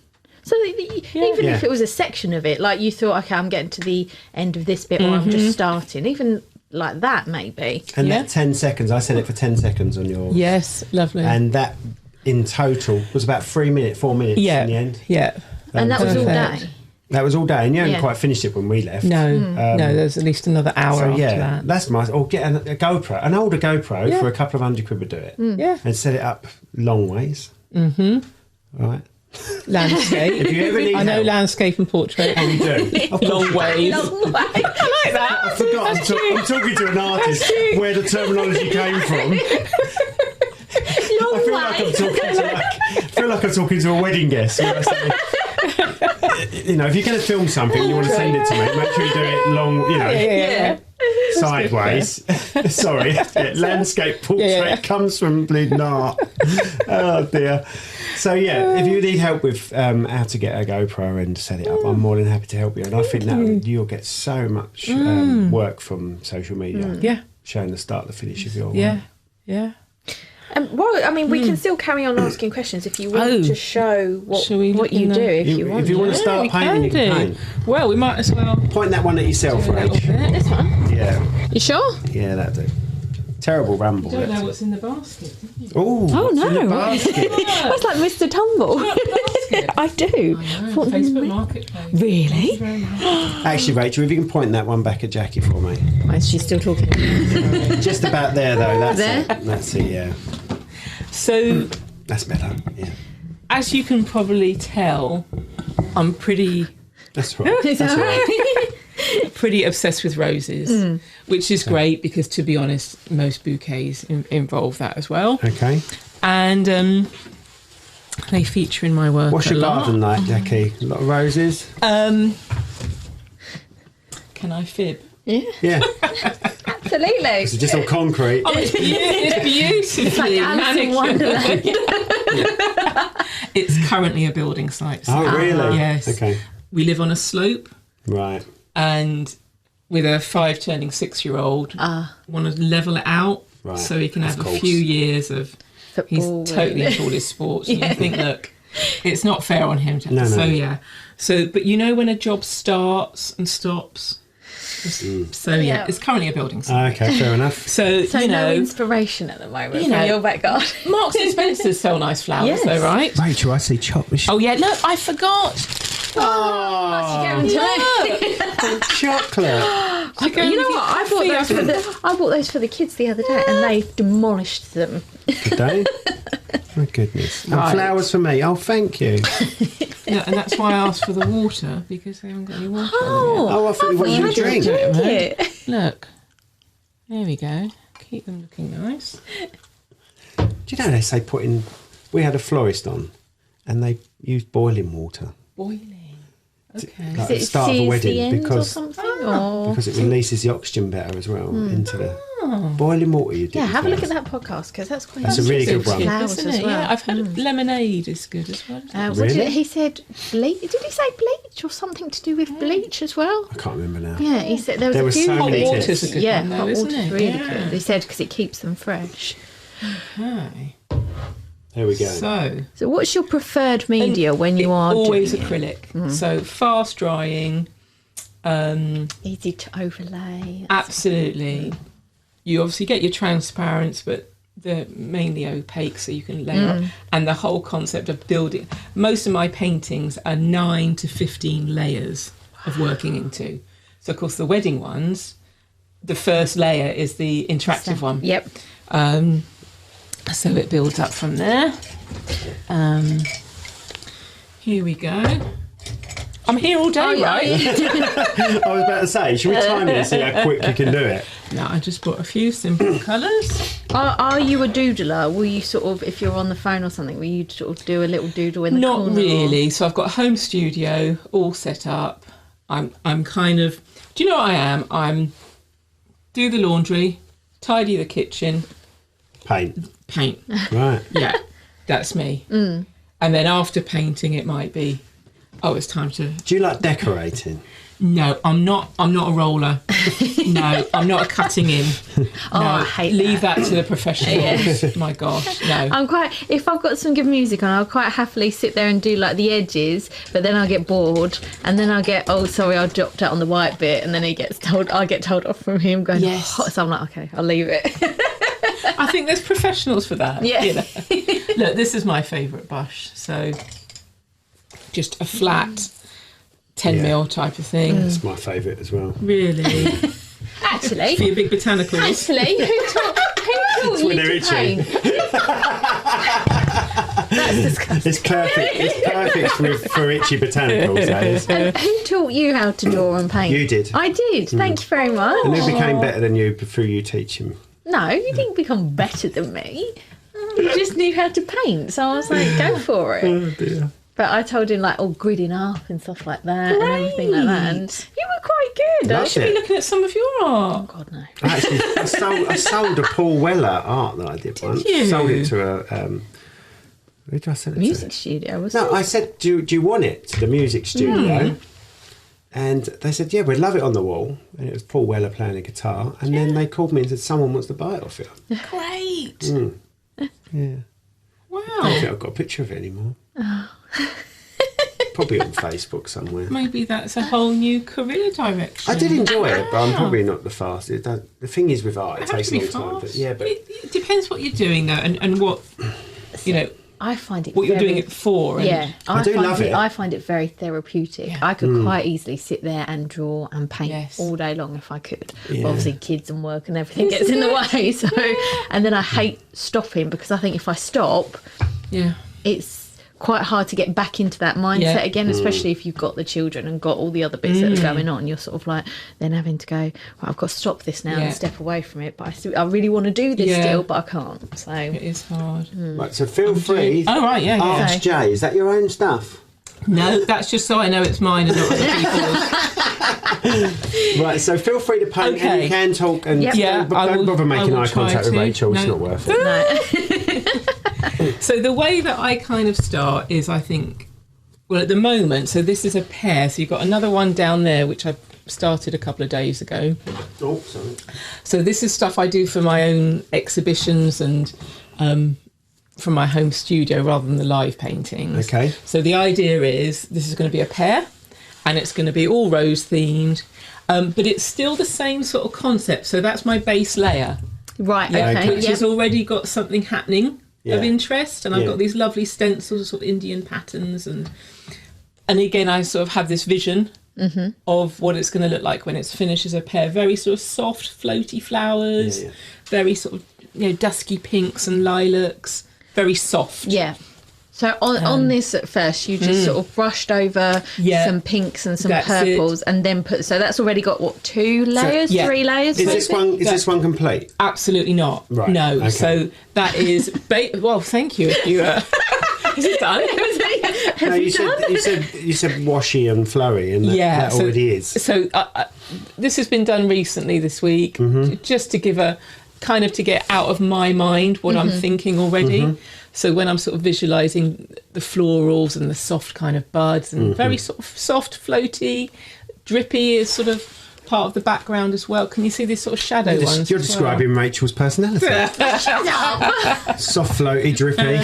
So even if it was a section of it, like you thought, okay, I'm getting to the end of this bit, or I'm just starting, even like that, maybe. And Yeah. that 10 seconds, I said it for 10 seconds on your... Yes, lovely. And that, in total, was about 4 minutes in the end. Yeah. And that was all Perfect. day. That was all day, and you hadn't Yeah. quite finished it when we left. No, no, there's at least another hour So, after yeah, that. that's nice. Or get a GoPro, an older GoPro Yeah. for a couple of £100 would do it. Yeah. And set it up long ways. Mm-hmm. Right. Landscape. If you ever need I know help. landscape and portrait. You do. Long ways. Long way. I like that. I forgot. I'm talking to an artist where the terminology came from. I feel like I'm talking to a wedding guest. Where I say, you know, if you're going to film something, you want to send it to me. Make sure you do it long. You know, Yeah. sideways. Sorry, landscape portrait Yeah. comes from bleeding art. Oh dear. So yeah, if you need help with how to get a GoPro and set it up, I'm more than happy to help you. And I think that you'll get so much work from social media. Yeah. Showing the start, the finish of your Yeah. Yeah. Well, I mean, we can still carry on asking questions if you want to show Shall we what look you in do. the- If you want, if you want to start we painting, you can do. paint. Well, we might as well Point that one at yourself, do a little Rach. bit. this one. Yeah, You sure? yeah, that'll do. Terrible ramble. Don't know what's in the basket. do you? Oh no. basket. That's like Mr. Tumble. I do. What the Facebook ma- Marketplace. Really? Very nice. Actually, Rachel, if you can point that one back at Jackie for me. Why is she still talking? Just about there, though. That's There? it. That's it, yeah. So, That's better, yeah. as you can probably tell, I'm pretty That's right. That's right. pretty obsessed with roses, which is great because, to be honest, most bouquets involve that as well. Okay. And they feature in my work What's a your lot. garden like, Jackie? A lot of roses? Can I fib? Yeah. Absolutely. It's just on concrete. It's beautifully Alice in manicured. It's currently a building site. so- Oh, really? Yes. Okay. We live on a slope, Right. and with a 5 turning 6-year-old, want to level it out Right, so he can of have a course. few years of. Football, He's totally into all his sports, and you think, look, it's not fair on him. No. So yeah. So, but you know when a job starts and stops. So yeah, it's currently a building site. Okay, fair enough. So you no know, inspiration at the moment you from know, your back garden. Marks and Spencer's sell nice flowers, Yes. though, right? Rachel, I see chocolate. Oh yeah, look, I forgot. Oh, chocolate. You know what? I bought those for the kids the other day, and they demolished them. Good day. My goodness. And Right. flowers for me. Oh, thank you. Yeah, and that's why I asked for the water, because they haven't got any water. Oh, I thought you wanted to drink. it. Look, there we go. Keep them looking nice. Do you know they say we had a florist on, and they used boiling water Boiling. Okay. like at the start of a wedding or because something. Or... it releases the oxygen better as well into the boiling water. You do. Yeah, with have a look at flowers. that podcast because that's quite. That's a really good one. Flowers Isn't as it? well. Yeah, I've heard lemonade is good as well. What Really? did he said bleach? Did he say bleach or something to do with bleach as well? I can't remember now. Yeah, he said there was There a were few. so Hot many water's tips. a good Yeah, one, though, hot isn't water's it? really Yeah. good. They said because it keeps them fresh. Okay. There we go. So, what's your preferred media when you are always doing it? acrylic? So fast drying. Easy to overlay. Absolutely. You obviously get your transparents, but they're mainly opaque, so you can layer up. And the whole concept of building. Most of my paintings are 9 to 15 layers of working into. So of course the wedding ones, the first layer is the interactive one. Yep. So it builds up from there. Here we go. I'm here all day, right? I was about to say, should we time it and see how quick you can do it? No, I just brought a few simple colours. Are you a doodler? Will you sort of, if you're on the phone or something, will you sort of do a little doodle in the corner? Not really. So I've got a home studio all set up. I'm kind of. Do you know what I am? I'm do the laundry, tidy the kitchen, Paint. Right. Yeah, that's me. And then after painting, it might be, it's time to... Do you like decorating? No, I'm not a roller. No, I'm not a cutting in. I hate Leave that to the professionals. Yeah. My gosh, no. If I've got some good music on, I'll quite happily sit there and do like the edges, but then I'll get bored and then I'll get, I dropped out on the white bit, and then I get told off from him going, yes. So I'm like, okay, I'll leave it. I think there's professionals for that. Yeah. You know? Look, this is my favourite brush. So just a flat 10mm type of thing. It's my favourite as well. Really? Actually. For your big botanicals. Actually, who taught you to paint? That's disgusting. It's perfect for itchy botanicals, that is. And who taught you how to draw and paint? You did. I did. Thank you very much. And who became better than you through you teaching? No, you didn't become better than me. You just knew how to paint, so I was like, go for it. Oh dear. But I told him like all gridding up and stuff like that and everything like that, and you were quite good. I should be looking at some of your art. Oh God, no! Actually, I sold a Paul Weller art that I did once. You? Sold it to a who did I sell it Music to? studio. Was No, it? I said, do you want it to the music studio? And they said, yeah, we'd love it on the wall. And it was Paul Weller playing a guitar. And then they called me and said, someone wants to buy it off you. Great. Yeah. Wow. I don't think I've got a picture of it anymore. Probably on Facebook somewhere. Maybe that's a whole new career direction. I did enjoy it, but I'm probably not the fastest. The thing is with art, it takes a long time. But it depends what you're doing though, and what I find it what you're doing it for. And I do love it. I find it very therapeutic. Yeah. I could quite easily sit there and draw and paint all day long if I could. Yeah. But obviously, kids and work and everything gets in the way. So, and then I hate stopping because I think if I stop, it's quite hard to get back into that mindset again, especially if you've got the children and got all the other bits that are going on. You're sort of like then having to go, well, I've got to stop this now and step away from it, but I really want to do this still, but I can't. So it is hard. Right, so feel free. Oh right, Ask Jay, is that your own stuff? No, that's just so I know it's mine and not other people's. Right, so feel free to paint and you can talk and don't bother making eye contact with Rachel. It's not worth it. no. So the way that I kind of start is, I think, well, at the moment, so this is a pair. So you've got another one down there, which I started a couple of days ago. Oh, sorry. So this is stuff I do for my own exhibitions and from my home studio rather than the live paintings. Okay. So the idea is this is going to be a pair and it's going to be all rose themed, but it's still the same sort of concept. So that's my base layer. Right, okay. Which has already got something happening of interest, and I've got these lovely stencils, sort of Indian patterns, and again I sort of have this vision of what it's going to look like when it's finished as a pair. Very sort of soft, floaty flowers, very sort of dusky pinks and lilacs, very soft. Yeah. So on this at first, you just sort of brushed over some pinks and some purples, and then so that's already got what, 2 layers, 3 layers? Is this one complete? Absolutely not. Right. No. Okay. So that is well, thank you. If you is it done? No, you said washy and flowy, and that already is. So this has been done recently this week, just to give a kind of to get out of my mind what I'm thinking already. So when I'm sort of visualising the florals and the soft kind of buds and very sort of soft, floaty, drippy is sort of part of the background as well. Can you see these sort of shadow ones? You're describing Rachel's personality. Soft, floaty, drippy.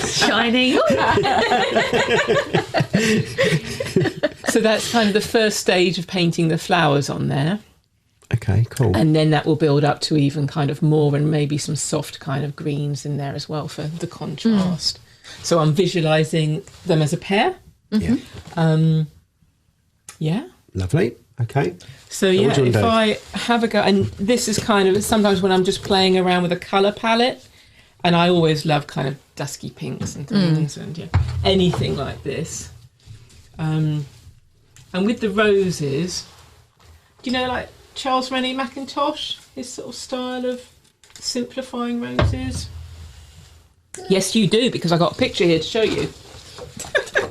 Shining. So that's kind of the first stage of painting the flowers on there. Okay, cool. And then that will build up to even kind of more and maybe some soft kind of greens in there as well for the contrast. So I'm visualising them as a pair. Lovely. Okay. So if I have a go, and this is kind of sometimes when I'm just playing around with a colour palette, and I always love kind of dusky pinks and things and anything like this. And with the roses, do you know, like Charles Rennie Mackintosh, his sort of style of simplifying roses? Yes, you do, because I got a picture here to show you.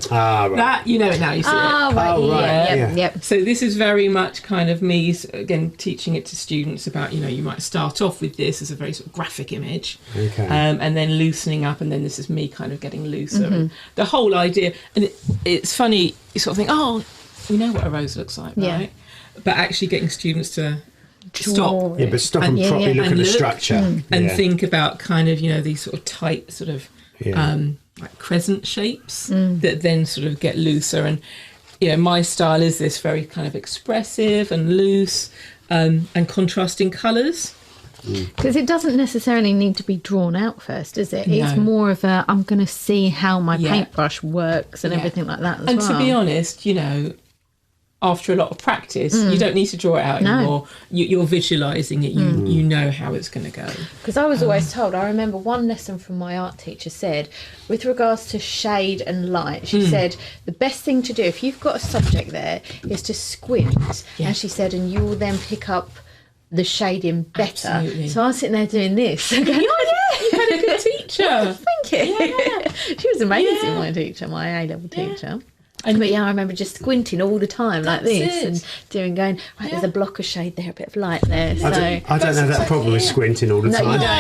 Right. That, you know it now, you see it. Right. Oh, right. Yep. So this is very much kind of me, again, teaching it to students about, you might start off with this as a very sort of graphic image, and then loosening up, and then this is me kind of getting looser. And the whole idea, and it's funny, you sort of think, oh, we know what a rose looks like, right? But actually getting students to stop. Yeah, but stop and properly look at the structure. And think about kind of, these sort of tight sort of like crescent shapes that then sort of get looser. And my style is this very kind of expressive and loose and contrasting colours. Because it doesn't necessarily need to be drawn out first, does it? No. It's more of a, I'm going to see how my paintbrush works and everything like that as well. And to be honest, after a lot of practice, you don't need to draw it out anymore. You're visualising it. You know how it's going to go. Because I was always told, I remember one lesson from my art teacher said, with regards to shade and light, she said, the best thing to do, if you've got a subject there, is to squint. Yeah. And she said, and you will then pick up the shading better. Absolutely. So I was sitting there doing this. Going, You had a good teacher. Thank you. Yeah. She was amazing, my teacher, my A-level teacher. But I remember just squinting all the time like this and going, right, there's a block of shade there, a bit of light there. So I don't have that problem with squinting all the time. you don't.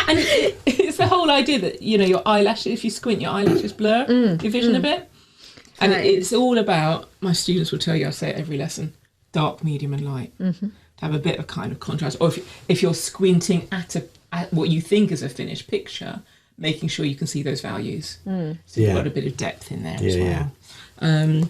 And it's the whole idea that, your eyelashes, if you squint, your eyelashes blur your vision a bit. And it's all about, my students will tell you, I say it every lesson, dark, medium and light. To have a bit of kind of contrast. Or if you're squinting at what you think is a finished picture, making sure you can see those values. So you've got a bit of depth in there as well.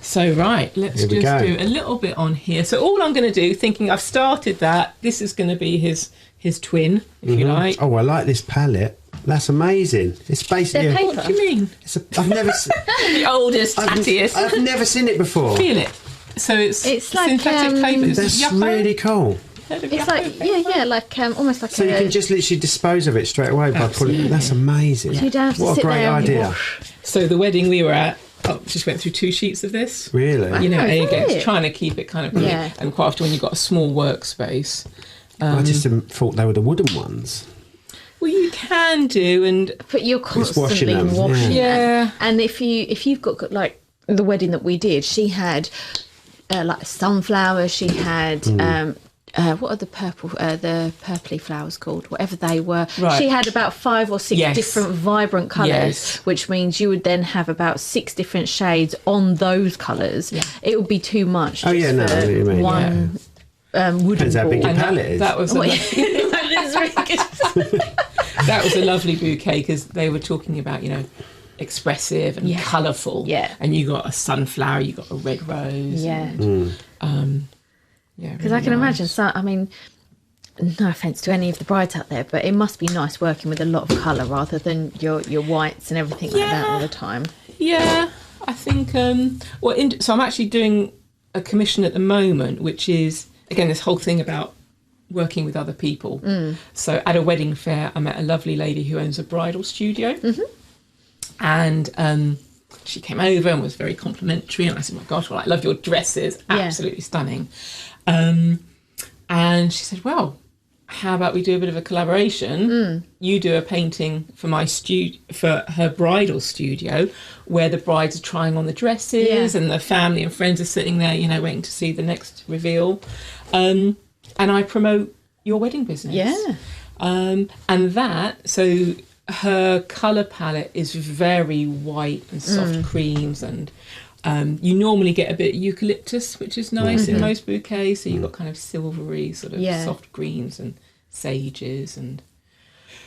So, right, let's just do a little bit on here. So all I'm going to do, thinking I've started that, this is going to be his twin, if you like. Oh, I like this palette. That's amazing. It's basically They're What do you mean? I've never The oldest, tattiest. I've never seen it before. Feel it. So it's like, synthetic paper. That's really cool. It's like, like almost like So you can just literally dispose of it straight away by pulling. That's amazing. So you don't have to What a sit great there and idea. wash. So the wedding we were at, just went through 2 sheets of this. Really? And again, it? it's trying to keep it kind of clean. Yeah. And quite often when you've got a small workspace. I just thought they were the wooden ones. Well, you can do, and But you're constantly washing them, washing yeah. them. And if you've got like the wedding that we did, she had like sunflowers. She had what are the purpley flowers called? Whatever they were. Right. She had about 5 or 6 different vibrant colours, which means you would then have about 6 different shades on those colours. Yeah. It would be too much. Oh, just yeah, no, for I know what you mean, one wooden Depends how big ball. your palette is. That was that was a lovely bouquet because they were talking about expressive and colourful. Yeah. And you got a sunflower, you got a red rose. Yeah. Yeah. Because I can imagine, so, I mean, no offence to any of the brides out there, but it must be nice working with a lot of colour rather than your whites and everything like that all the time. Yeah, I think. So I'm actually doing a commission at the moment, which is again this whole thing about working with other people. So at a wedding fair, I met a lovely lady who owns a bridal studio, and she came over and was very complimentary. And I said, "My gosh, well, I love your dresses, absolutely stunning." And she said, "Well, how about we do a bit of a collaboration? You do a painting for my for her bridal studio, where the brides are trying on the dresses and the family and friends are sitting there, waiting to see the next reveal. And I promote your wedding business." Yeah. And so her colour palette is very white and soft creams, and you normally get a bit of eucalyptus, which is nice in most bouquets. So you've got kind of silvery sort of soft greens and sages, and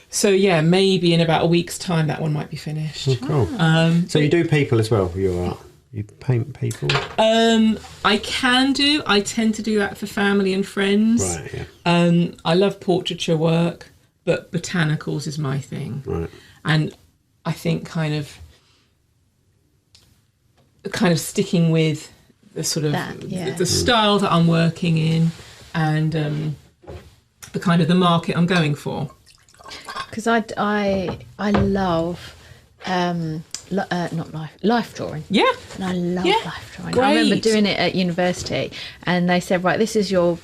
so maybe in about a week's time that one might be finished. Oh, cool. So you do people as well for your art? You paint people? I tend to do that for family and friends. Right, yeah. I love portraiture work, but botanicals is my thing. Right. And I think kind of sticking with the sort of the style that I'm working in, and the kind of the market I'm going for. Because I love life drawing. Yeah. And I love life drawing. Great. I remember doing it at university, and they said, right, this is your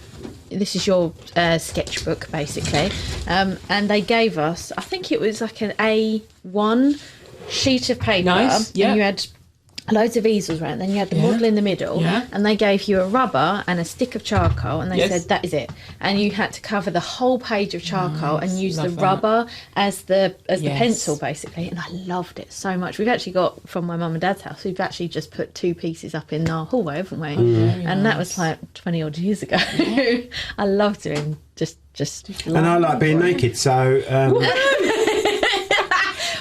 sketchbook basically, and they gave us, I think it was like an A1 sheet of paper. Nice. Yeah. And you had loads of easels around, then you had the model in the middle, and they gave you a rubber and a stick of charcoal, and they said that is it, and you had to cover the whole page of charcoal and use the rubber as the pencil basically. And I loved it so much. We've actually got, from my mum and dad's house, we've actually just put 2 pieces up in our hallway, haven't we? And that was like 20 odd years ago. I love doing just and I like being naked, so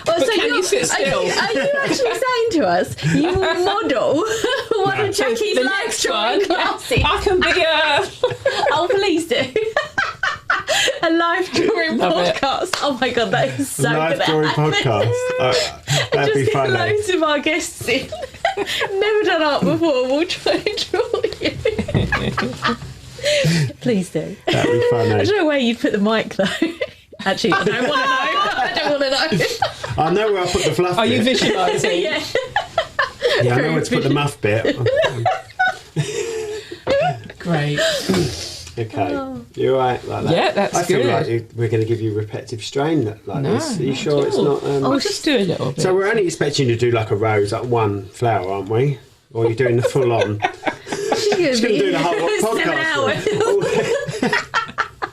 But so can you sit still? Are you actually saying to us you will model one of Jackie's life drawing classes? I can be Oh, please do. A life drawing podcast. Oh my god, that is so life good. drawing podcast. That'd be Just funny. get loads of our guests in. Never done art before. We'll try and draw you. Please do. That'd be funny. I don't know where you'd put the mic though. Actually, I don't want to know. I don't want to know. I know where I put the fluff Are bit. you visualising? Yeah. Yeah, I know where to put the muff bit. Great. Okay. You're right like that. Yeah, that's I feel good. like we're going to give you repetitive strain like this. Are you sure it's not... I'll just do a little bit. So we're only expecting you to do like a rose, like one flower, aren't we? Or are you doing the full on? She's going to do the whole podcast.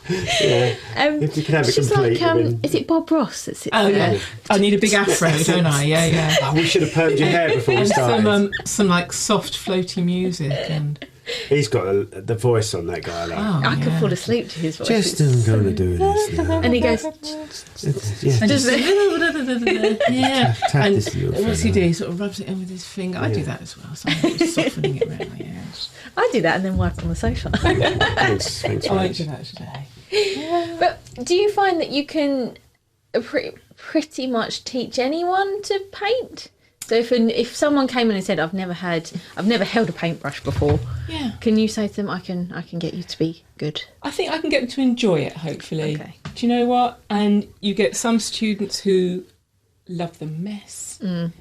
Yeah. If you can have it She's complete. like, is it Bob Ross that sits Oh there? yeah, I need a big afro, don't I? Yeah. Oh, we should have permed your hair before we And started. some like soft floaty music and He's got the voice on that guy. Like, I could fall asleep to his voice. just I'm going to do this now. And he goes, and just yeah. Tap And this little what's he fella. do? He sort of rubs it in with his finger. I do that as well. So I'm just softening it around my ears. I do that and then wipe on the sofa. Thanks, I won't Rach. do that today. But do you find that you can pretty much teach anyone to paint? So if someone came in and said, I've never held a paintbrush before, Yeah. can you say to them, I can get you to be good? I think I can get them to enjoy it, hopefully. Okay. Do you know what? And you get some students who love the mess and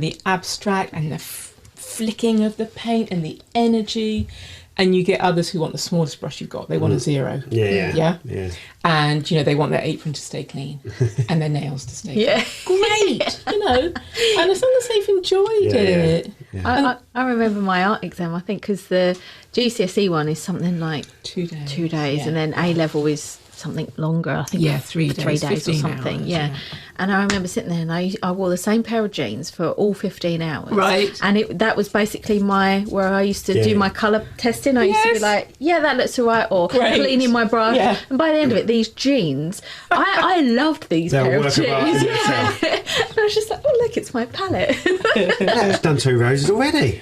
the abstract and the flicking of the paint and the energy. And you get others who want the smallest brush you've got. They want a 0. Yeah. And, they want their apron to stay clean and their nails to stay Yeah. clean. Great, And as long as they've enjoyed it. Yeah. I remember my art exam, I think, because the GCSE one is something like 2 days. 2 days, yeah. and then A level is something longer, I think. 3 days. 3 days or 15 something, hours, yeah. And I remember sitting there and I wore the same pair of jeans for all 15 hours. Right. And that was basically where I used to do my colour testing. I used to be like, yeah, that looks all right, or Great. cleaning my brush. Yeah. And by the end of it, these jeans, I loved these They're pair a of work of art jeans. in Yeah. And I was just like, oh, look, it's my palette. I've done 2 roses already.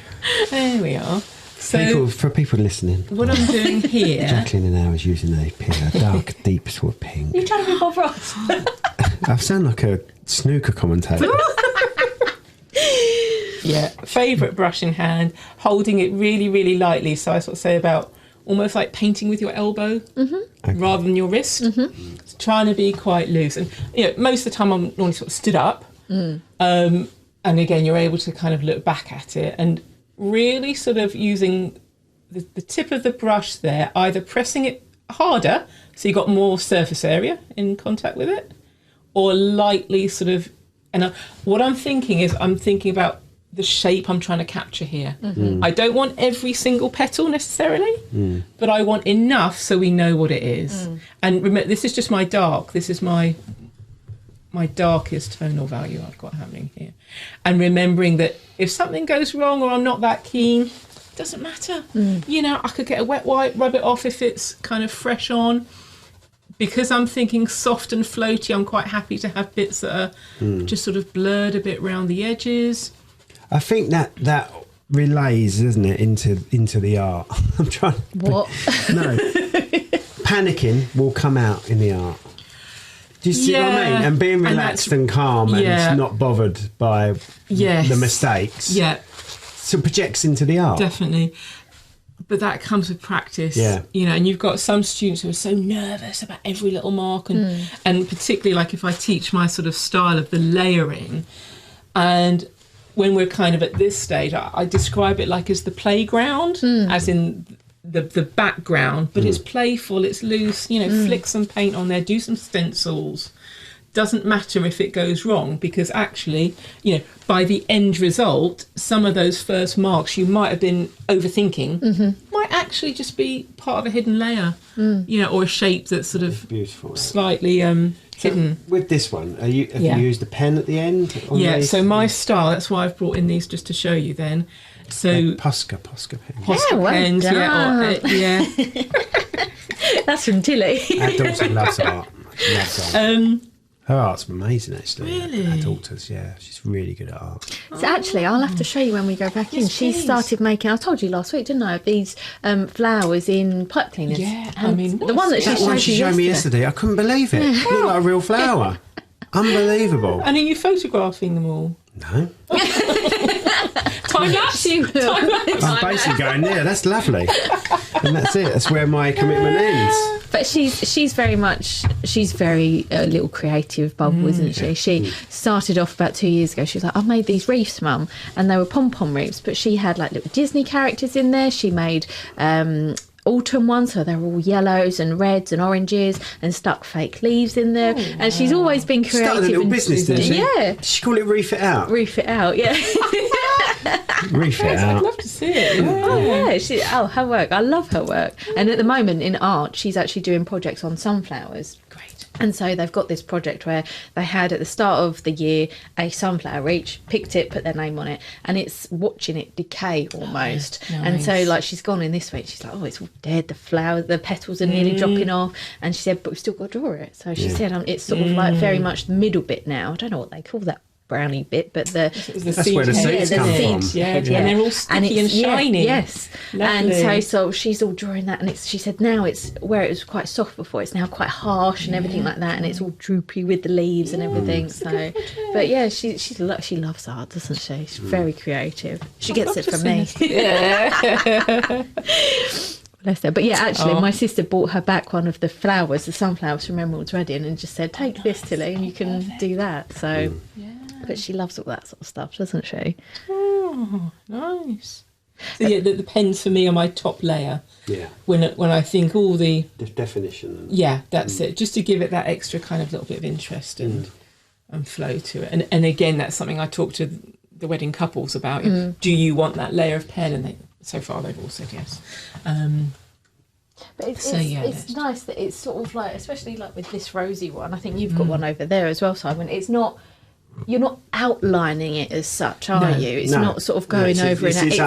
There we are. So For people listening. what I'm doing here... Jacqueline and I was using a dark, deep sort of pink. You're trying to be Bob Ross. I sound like a snooker commentator. Yeah, favourite brush in hand, holding it really, really lightly. So I sort of say about almost like painting with your elbow rather than your wrist. So trying to be quite loose. And, most of the time I'm normally sort of stood up. And again, you're able to kind of look back at it and really sort of using the tip of the brush there, either pressing it harder so you got more surface area in contact with it, or lightly sort of... And what I'm thinking is I'm thinking about the shape I'm trying to capture here. I don't want every single petal necessarily, but I want enough so we know what it is. And remember, this is just my dark. This is my darkest tonal value I've got happening here. And remembering that if something goes wrong or I'm not that keen, it doesn't matter. I could get a wet wipe, rub it off if it's kind of fresh on. Because I'm thinking soft and floaty, I'm quite happy to have bits that are just sort of blurred a bit around the edges. I think that relays, isn't it, into the art. I'm trying. What? No, panicking will come out in the art. Do you see what I mean? And being relaxed and calm and not bothered by the mistakes. Yeah, So it projects into the art. definitely. But that comes with practice. Yeah. And you've got some students who are so nervous about every little mark, and particularly like if I teach my sort of style of the layering, and when we're kind of at this stage, I describe it like as the playground, as in the background, but it's playful, it's loose, flick some paint on there, do some stencils. Doesn't matter if it goes wrong, because actually, by the end result, some of those first marks you might have been overthinking might actually just be part of a hidden layer, or a shape that's sort of beautiful, slightly hidden. With this one, have you used a pen at the end? So my style, that's why I've brought in these just to show you then. So Posca pens. Posca pens, That's from Tilly. Our daughter loves art. Her art's amazing, actually. Really? Our daughter's, she's really good at art. So actually, I'll have to show you when we go back in. She started making, I told you last week, didn't I, of these flowers in pipe cleaners. Yeah, and the one that she showed me yesterday, I couldn't believe it. It looked like a real flower. Unbelievable. And are you photographing them all? No. Time-lapse? I'm basically going, that's lovely. And that's it. That's where my commitment ends. But she's very a little creative bubble, isn't she? She started off about 2 years ago. She was like, I've made these wreaths, Mum. And they were pom-pom wreaths, but she had like little Disney characters in there. She made autumn ones, so they're all yellows and reds and oranges, and stuck fake leaves in there. And she's always been creative. Started a little business, didn't she? Yeah. Did she call it Reef It Out? Reef It Out, yeah. Reef It Out. I'd love to see it. Her work. I love her work. And at the moment in art, she's actually doing projects on sunflowers. Great. And so they've got this project where they had at the start of the year a sunflower each, picked it, put their name on it, and it's watching it decay almost. Nice. And so like she's gone in this week, she's like, it's all dead, the flowers, the petals are nearly dropping off. And she said, but we've still got to draw it. So she said it's sort of like very much the middle bit now. I don't know what they call that browny bit, but that's where the seeds come from. Yeah, and they're all sticky and shiny. Yes. Lovely. And so she's all drawing that, and she said now it's where it was quite soft before, it's now quite harsh and everything like that, and it's all droopy with the leaves and everything. So, but yeah, she loves art, doesn't she? She's very creative. She gets it from me. Bless her. But yeah, actually, my sister bought her back one of the flowers, the sunflowers from Emerald's Wedding, and just said, take this, Tilly, and you can do that. So, but she loves all that sort of stuff, doesn't she? Oh, nice. So yeah, the pens for me are my top layer. Yeah. When I think all the definition. That's it. Just to give it that extra kind of little bit of interest and flow to it. And again, that's something I talk to the wedding couples about. Do you want that layer of pen? And so far they've all said yes. But it's nice that it's sort of like, especially like with this rosy one, I think you've got one over there as well, Simon. It's not, you're not outlining it as such, are you? It's not sort of going over it's its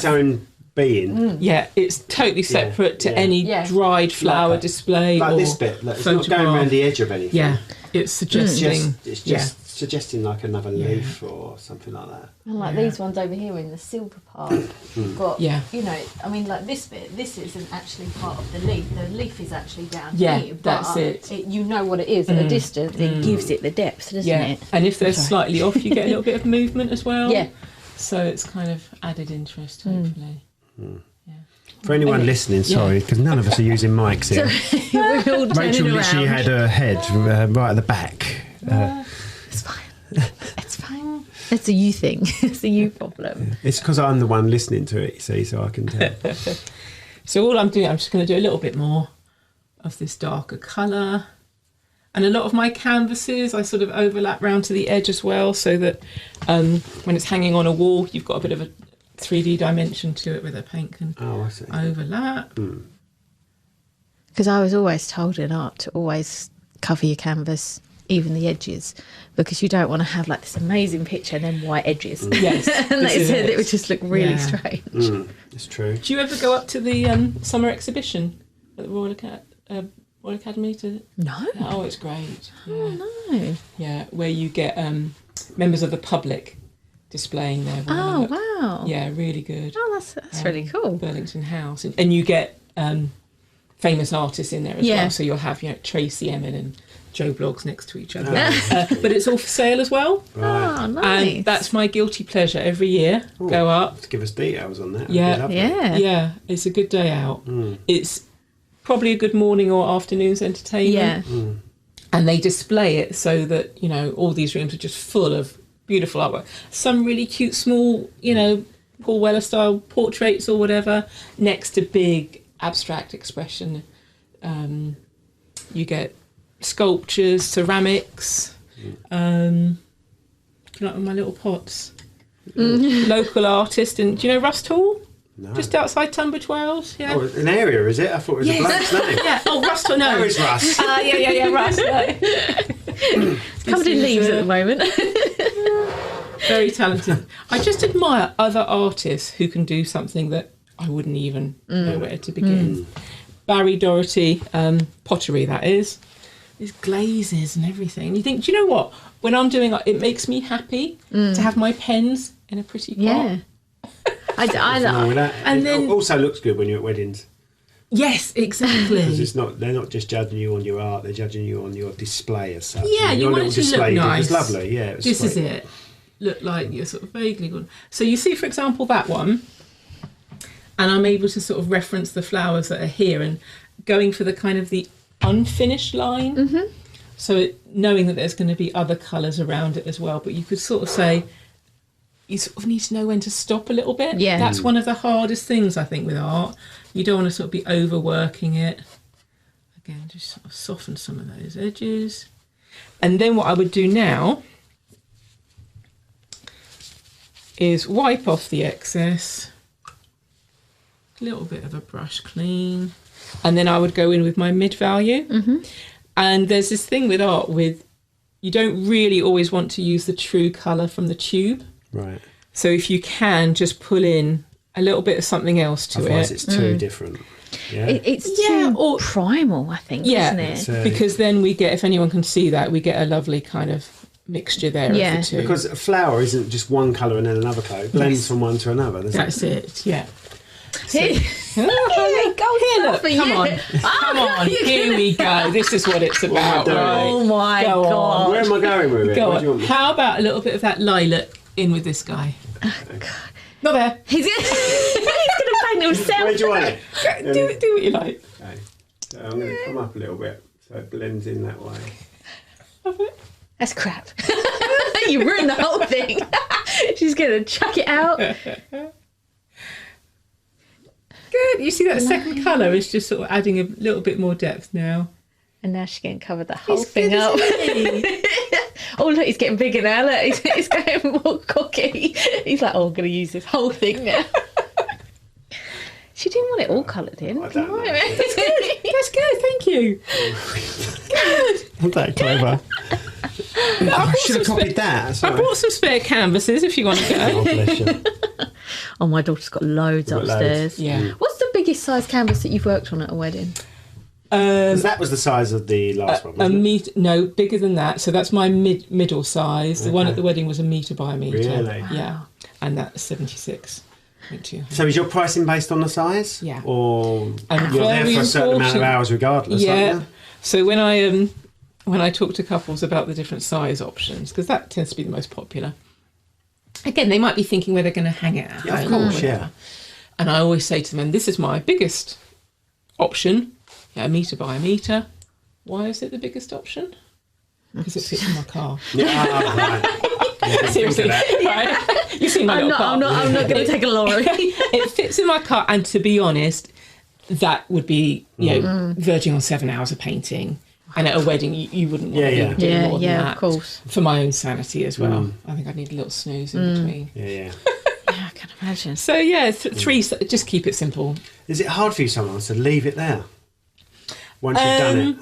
own being. Yeah, it's totally separate to any dried flower display like or this bit. Like, it's photograph. not going around the edge of anything. Yeah, it's suggesting. It's just suggesting like another leaf or something like that. And like these ones over here in the silver part, you've got, I mean, like this bit, this isn't actually part of the leaf. The leaf is actually down here. But that's it. You know what it is at a distance. It gives it the depth, doesn't it? And if they're slightly off, you get a little bit of movement as well. Yeah. So it's kind of added interest, hopefully. Yeah. For anyone listening, sorry, because none of us are using mics here. We're all Rachel literally had her head right at the back. It's fine. It's fine. It's a you thing. It's a you problem. It's because I'm the one listening to it, you see, so I can tell. So all I'm doing, I'm just going to do a little bit more of this darker colour. And a lot of my canvases, I sort of overlap round to the edge as well, so that when it's hanging on a wall, you've got a bit of a 3D dimension to it where the paint can overlap. Because I was always told in art to always cover your canvas, even the edges, because you don't want to have like this amazing picture and then white edges. Yes. And they said it would just look really strange. It's true. Do you ever go up to the summer exhibition at the Royal Academy? No. Oh, it's great. Oh, no. Yeah, where you get members of the public displaying their work. Oh, wow. Yeah, really good. Oh, that's really cool. Burlington House. And you get famous artists in there as well. So you'll have, Tracy Emin and Joe Bloggs next to each other. But it's all for sale as well. Right. Oh, nice. And that's my guilty pleasure every year. Go up. Give us details on that. Yeah, it's a good day out. It's probably a good morning or afternoon's entertainment. And they display it so that, all these rooms are just full of beautiful artwork. Some really cute, small, Paul Weller style portraits or whatever, next to big abstract expression. You get sculptures, ceramics. Do you like my little pots? Local artist, and do you know Rust Hall? No. Just outside Tunbridge Wells, yeah. Oh, an area, is it? I thought it was a bloke's name. Yeah. Oh, Rust Hall, no. Where is Rust? Yeah, Rust. No. Covered in leaves at the moment. Very talented. I just admire other artists who can do something that I wouldn't even know where to begin. Barry Doherty, pottery, that is. These glazes and everything. You think, do you know what? When I'm doing it makes me happy to have my pens in a pretty pot. Yeah. And then it also looks good when you're at weddings. Yes, exactly. Because they're not just judging you on your art; they're judging you on your display as such. Yeah, you want it to look nice. It was lovely. Yeah, this is it. Look like you're sort of vaguely good. So you see, for example, that one, and I'm able to sort of reference the flowers that are here and going for the kind of the unfinished line. Mm-hmm. So knowing that there's going to be other colours around it as well, but you could sort of say. You sort of need to know when to stop a little bit. Yeah. That's one of the hardest things, I think, with art. You don't want to sort of be overworking it. Again, just sort of soften some of those edges. And then what I would do now is wipe off the excess. A little bit of a brush clean. And then I would go in with my mid-value. Mm-hmm. And there's this thing with art you don't really always want to use the true colour from the tube. Right. So if you can, just pull in a little bit of something else to Otherwise it. It's too different. Yeah. It's too primal, I think, isn't it? Because then we get, if anyone can see that, we get a lovely kind of mixture there of the two. Because a flower isn't just one colour and then another colour. It blends from one to another. That's it, yeah. So, here, look, come on. Come on, here we go. This is what it's about, right? Oh my God. Where am I going with it? Go on. How about a little bit of that lilac in with this guy? Oh, God. Not there. He's going to paint himself. Where do you want it? Do what you like. Okay. So I'm going to come up a little bit so it blends in that way. That's crap. You ruined the whole thing. She's going to chuck it out. Good. You see that second colour is just sort of adding a little bit more depth now. And now she's getting covered the whole thing up. Oh, look, he's getting bigger now. Look, he's getting more cocky. He's like, oh, I'm going to use this whole thing now. She didn't want it all coloured in. That's good. That's good. Thank you. Good. Not that clever. I should have copied that. I brought some spare canvases if you want to go. Oh, bless you. Oh, my daughter's got loads upstairs. Yeah. What's the biggest size canvas that you've worked on at a wedding? That was the size of the last one, wasn't it? No, bigger than that. So that's my middle size. The one at the wedding was 1 metre by 1 metre. Really? Yeah. And that's 76. So is your pricing based on the size? Yeah. Or and you're there for a certain amount of hours regardless, yeah. aren't you? So when I talk to couples about the different size options, because that tends to be the most popular, again, they might be thinking where they're going to hang it at. Yeah, of course, yeah. And I always say to them, and this is my biggest option, 1 metre by 1 metre. Why is it the biggest option? Because it fits in my car. Yeah, right. Yeah, seriously, right? You've seen my little car. I'm not going to take a lorry. It fits in my car, and to be honest, that would be verging on 7 hours of painting. And at a wedding, you wouldn't want to be doing more than that. Of course. For my own sanity as well. I think I'd need a little snooze in between. Yeah. Yeah, I can imagine. So yeah, 3. Just keep it simple. Is it hard for you sometimes to leave it there once you've done it?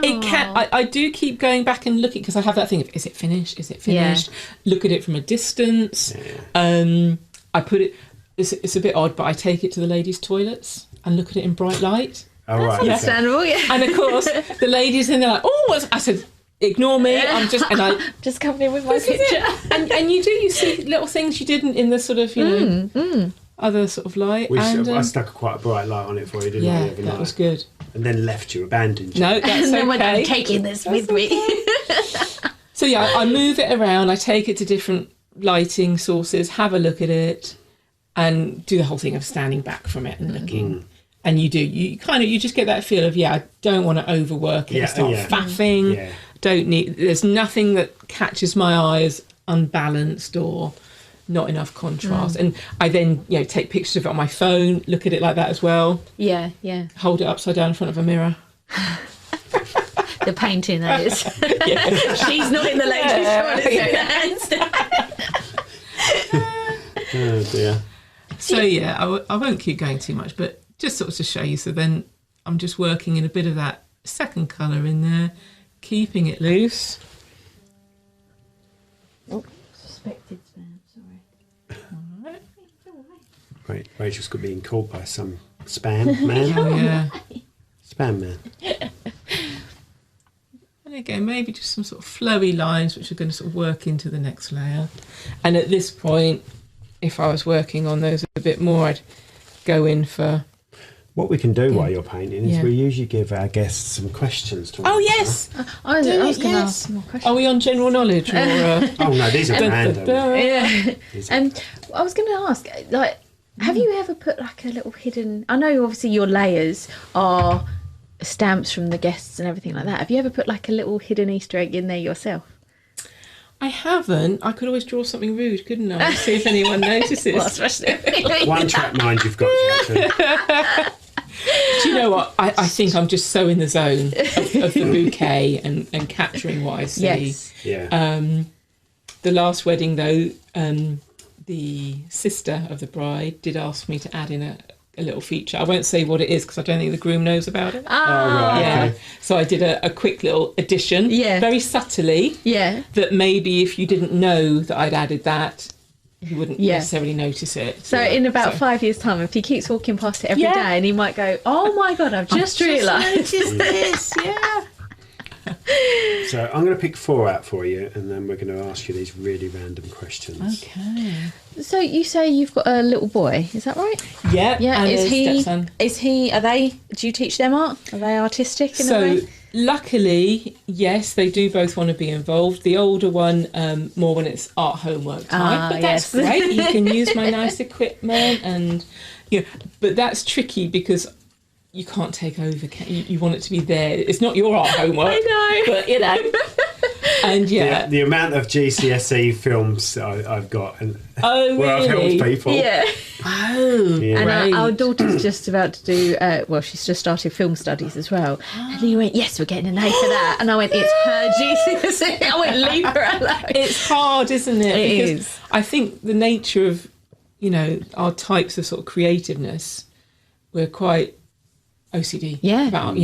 It can. I do keep going back and looking because I have that thing of is it finished? Is it finished? Yeah. Look at it from a distance. Yeah. I put it. It's a bit odd, but I take it to the ladies' toilets and look at it in bright light. Oh, right. That's understandable. Yeah. And of course, the ladies in there like, oh, what's... I said, ignore me. I'm just just coming in with my picture. And you see little things you didn't in the sort of other sort of light. I stuck quite a bright light on it for you, didn't I? Yeah, that was good. And then left you, abandoned you. No, that's and then okay. I'm taking this with me. So yeah, I move it around. I take it to different lighting sources, have a look at it, and do the whole thing of standing back from it and looking. And you just get that feel of I don't want to overwork it and start faffing. there's nothing that catches my eye as unbalanced or not enough contrast. And I then, take pictures of it on my phone, look at it like that as well. Yeah. Hold it upside down in front of a mirror. The painting, that is. She's not in the latest Oh dear. So I won't keep going too much, but just sort of to show you. So then I'm just working in a bit of that second colour in there, keeping it loose. Oh, suspected spam, sorry. All right. Right, Rachel's got being called by some spam man. Oh, yeah. Spam man. And again, maybe just some sort of flowy lines which are going to sort of work into the next layer. And at this point, if I was working on those a bit more, I'd go in for... What we can do while you're painting is we usually give our guests some questions to answer. Oh, yes! I was going to ask more questions. Are we on general knowledge? Or, Oh, no, these are random. Yeah. I was going to ask, like, have you ever put like a little hidden... I know obviously your layers are stamps from the guests and everything like that. Have you ever put like a little hidden Easter egg in there yourself? I haven't. I could always draw something rude, couldn't I? See if anyone notices. Well, especially One track mind you've got, Jacque. Do you know what? I think I'm just so in the zone of the bouquet and capturing what I see. Yes. Yeah. The last wedding, though, the sister of the bride did ask me to add in a little feature. I won't say what it is because I don't think the groom knows about it. Right, yeah. okay. So I did a quick little addition, very subtly, that maybe if you didn't know that I'd added that, you wouldn't necessarily notice it. So in about 5 years' time, if he keeps walking past it every day and he might go, oh my God, I've just realised this. Yeah. So I'm going to pick 4 out for you and then we're going to ask you these really random questions. Okay. So you say you've got a little boy, is that right? Yeah. Yeah. And Do you teach them art? Are they artistic in a way? Luckily, yes, they do both want to be involved. The older one, more when it's art homework time, but that's great. You can use my nice equipment and, but that's tricky because you can't take over. You want it to be there. It's not your art homework. I know. But, and the amount of GCSE films I've got and where I've really? helped people. Yeah. Oh, yeah. And our daughter's just about to do, she's just started film studies as well. And he went, yes, we're getting an A for that. And I went, it's her GCSE. I went, leave her alone. It's hard, isn't it? It because is. I think the nature of, our types of sort of creativeness, we're quite OCD about,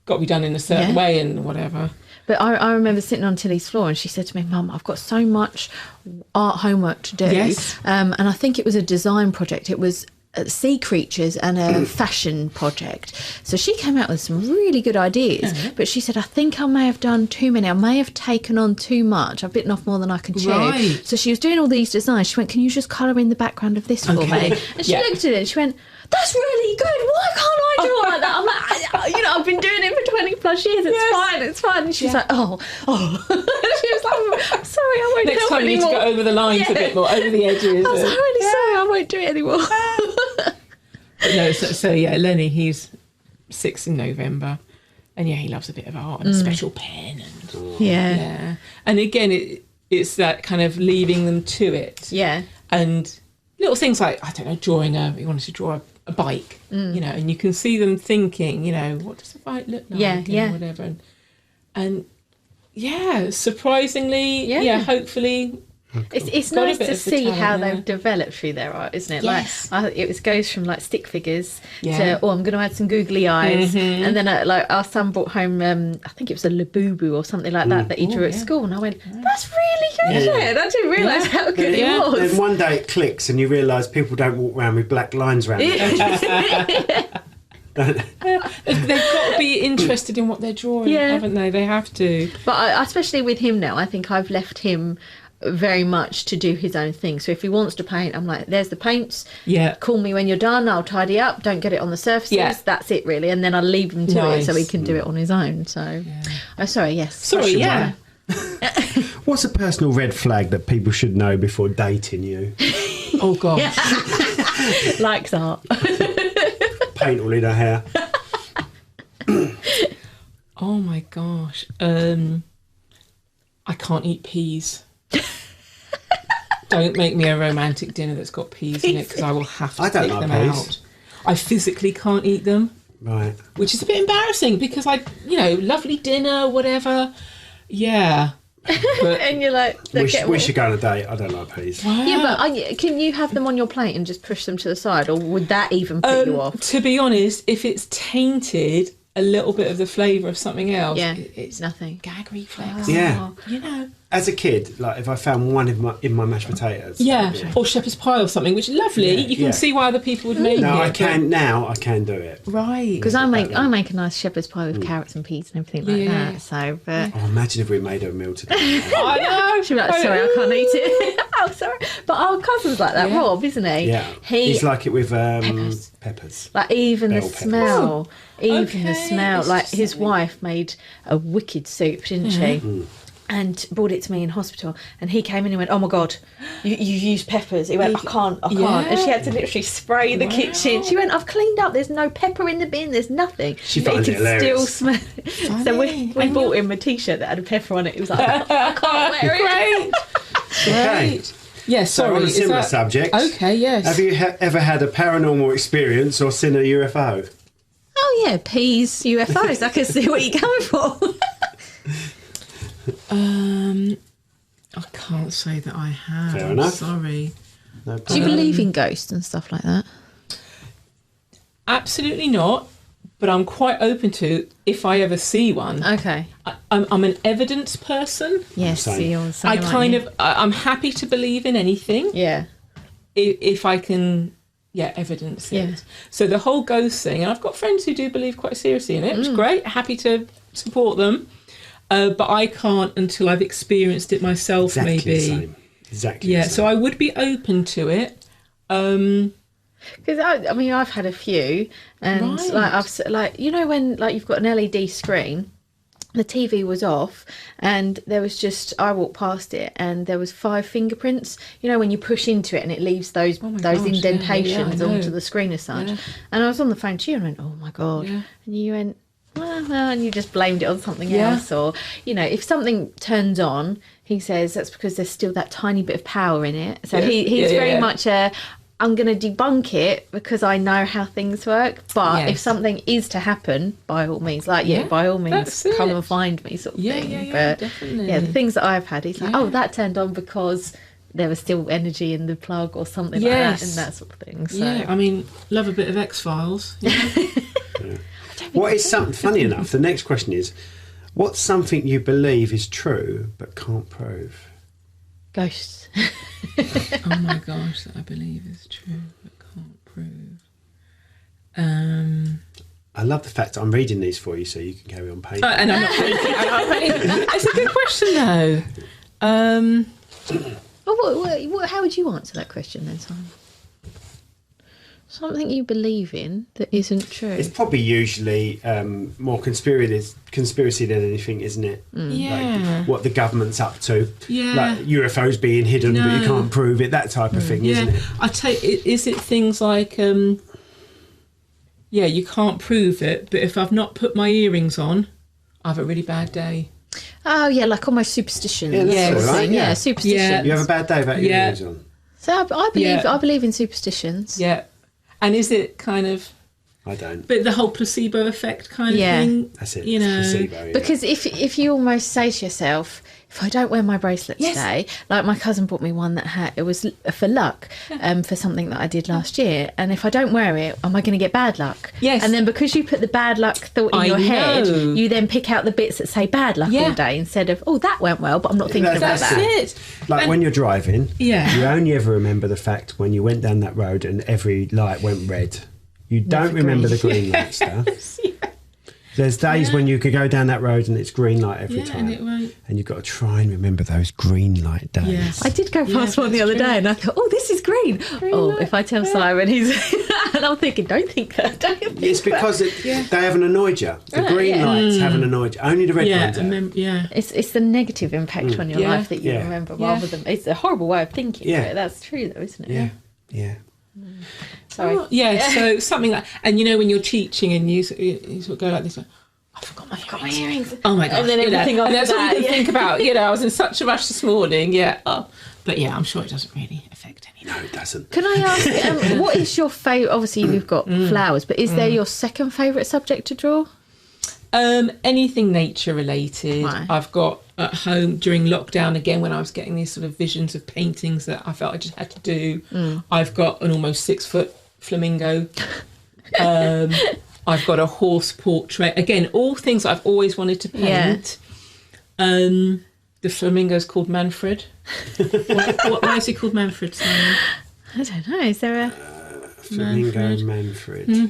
got to be done in a certain way and whatever. But I remember sitting on Tilly's floor and she said to me, Mum, I've got so much art homework to do. Yes. And I think it was a design project. It was sea creatures and a fashion project. So she came out with some really good ideas. But she said, I think I may have done too many. I may have taken on too much. I've bitten off more than I can chew. Right. So she was doing all these designs. She went, can you just colour in the background of this for me? And she looked at it and she went, that's really good. Why can't I do it like that? I'm like, I've been doing it for 20 plus years. It's fine. And she's like, oh. She was like, I'm sorry, I won't Next help time you need to anymore. go over the lines a bit more, over the edges. I was like, really sorry, I won't do it anymore. But no, so Lenny, he's 6 in November. And he loves a bit of art and a special pen. And Yeah. And again, it's that kind of leaving them to it. Yeah. And little things like, I don't know, he wanted to draw a bike, and you can see them thinking, what does a bike look like? And whatever. And surprisingly, hopefully. It's nice to see how they've developed through their art, isn't it? Yes. Like it goes from like stick figures to I'm going to add some googly eyes, and then like our son brought home I think it was a Labubu or something like that he drew at school, and I went, that's really good, isn't it? I didn't realise how good it was. Then one day it clicks and you realise people don't walk around with black lines around their They've got to be interested in what they're drawing, haven't they? They have to. But especially with him now, I think I've left him very much to do his own thing. So if he wants to paint, I'm like, there's the paints. Yeah. Call me when you're done. I'll tidy up. Don't get it on the surfaces. Yeah. That's it, really. And then I'll leave him to it so he can do it on his own. So, sorry, yes. Sorry, yeah. What's a personal red flag that people should know before dating you? Oh, God. Likes art. Paint all in her hair. Oh my gosh. I can't eat peas. Don't make me a romantic dinner that's got peas in it, because I will have to take them out. I physically can't eat them. Right. Which is a bit embarrassing, because lovely dinner, whatever. Yeah. But and you're like, we should go on a date. I don't like peas. wow. Yeah, but can you have them on your plate and just push them to the side, or would that even put you off? To be honest, if it's tainted a little bit of the flavour of something else, it's nothing. Gag reflex. Yeah. You know. As a kid, like if I found one in my mashed potatoes. Yeah, or shepherd's pie or something, which is lovely. You can see why other people would make it. I can do it. Right. Because I make a nice shepherd's pie with carrots and peas and everything like that. So, but imagine if we made a meal today. I know. she'd be like, sorry, I can't eat it. Oh, sorry. But our cousin's like that, Rob, isn't he? Yeah. He's like it with peppers. Like even Bell the peppers. smell, It's like his wife made a wicked soup, didn't she? And brought it to me in hospital, and he came in and went, "Oh my God, you used peppers." He went, "I can't," and she had to literally spray the kitchen. She went, "I've cleaned up. There's no pepper in the bin. There's nothing." She but finds he it could still hilarious. smell it. So we bought him a T-shirt that had a pepper on it. He was like, "I can't wear it." Great. Yeah, So sorry. on a is similar that- subject. Okay, yes. Have you ever had a paranormal experience or seen a UFO? Oh yeah, peas, UFOs. I can see what you're coming for. I can't say that I have. Fair enough. Sorry. No Do you believe in ghosts and stuff like that? Absolutely not. But I'm quite open to if I ever see one. Okay. I'm an evidence person. Yes. Same. I'm happy to believe in anything Yeah. if I can, evidence Yeah. it. So the whole ghost thing, and I've got friends who do believe quite seriously in it. It's great. Happy to support them. But I can't until I've experienced it myself, Exactly maybe. the same. Exactly. Yeah, the so same. I would be open to it. Because I've had a few, and Right. when you've got an LED screen, the TV was off, and there was I walked past it, and there was 5 fingerprints. You know, when you push into it and it leaves those gosh, yeah, indentations I know. onto the screen as such. Yeah. And I was on the phone to you and I went, "Oh my God!" Yeah. And you went, well, and you just blamed it on something Yeah. else, or if something turns on, he says that's because there's still that tiny bit of power in it. So he's very much I'm going to debunk it because I know how things work. But if something is to happen, by all means, by all means, that's come it. and find me, sort of thing. Yeah, But definitely. the things that I've had, he's like, "Oh, that turned on because there was still energy in the plug or something like that," and that sort of thing. So. Yeah, I mean, love a bit of X-Files. What is something funny enough? The next question is, what's something you believe is true but can't prove? Ghosts. Oh my gosh, that I believe is true but can't prove. I love the fact that I'm reading these for you so you can carry on painting. And I'm not thinking. It's a good question, though. Well, how would you answer that question then, Simon? Something you believe in that isn't true. It's probably usually more conspiracy than anything, isn't it? Yeah. Like what the government's up to. Yeah. Like UFOs being hidden but you can't prove it, that type of thing, isn't it? I take it. Is it things like, you can't prove it, but if I've not put my earrings on, I have a really bad day. Oh yeah, like almost superstition. Yeah, that's all right, yeah. Superstition. Yeah. You have a bad day without your earrings on. So I believe in superstitions. Yeah. And is it kind of... I don't. But the whole placebo effect kind of thing? That's it. You know. Placebo, yeah. Because if you almost say to yourself, if I don't wear my bracelet today, like my cousin bought me one that it was for luck, for something that I did last year, and if I don't wear it, am I going to get bad luck? Yes. And then because you put the bad luck thought in your head, you then pick out the bits that say bad luck all day instead of, oh, that went well, but I'm not thinking about That's that. it. Like when you're driving, you only ever remember the fact when you went down that road and every light went red. You don't remember the green light stuff. There's days when you could go down that road and it's green light every time. And it won't. And you've got to try and remember those green light days. Yes. I did go past one the other day and I thought, oh, this is green. If I tell Simon, he's... and I'm thinking, don't think that. It's because they haven't annoyed you. The green lights haven't annoyed you. Only the red ones have. It's the negative impact on your life that you remember rather than... It's a horrible way of thinking, but that's true though, isn't it? Yeah. Sorry. So something like... And when you're teaching and you sort of go like this, like, I forgot my earrings. Oh my gosh. And then everything and that's all you can yeah. think about. I was in such a rush this morning. Yeah. Oh. But yeah, I'm sure it doesn't really affect anything. No, it doesn't. Can I ask, what is your favourite? Obviously, you've got flowers, but is there your second favourite subject to draw? Anything nature related. Right. I've got at home during lockdown, again, when I was getting these sort of visions of paintings that I felt I just had to do. I've got an almost 6-foot flamingo. I've got a horse portrait. Again, all things I've always wanted to paint. Yeah. The flamingo's called Manfred. Why is he called Manfred, Simon? I don't know. Is there a Flamingo Manfred? Is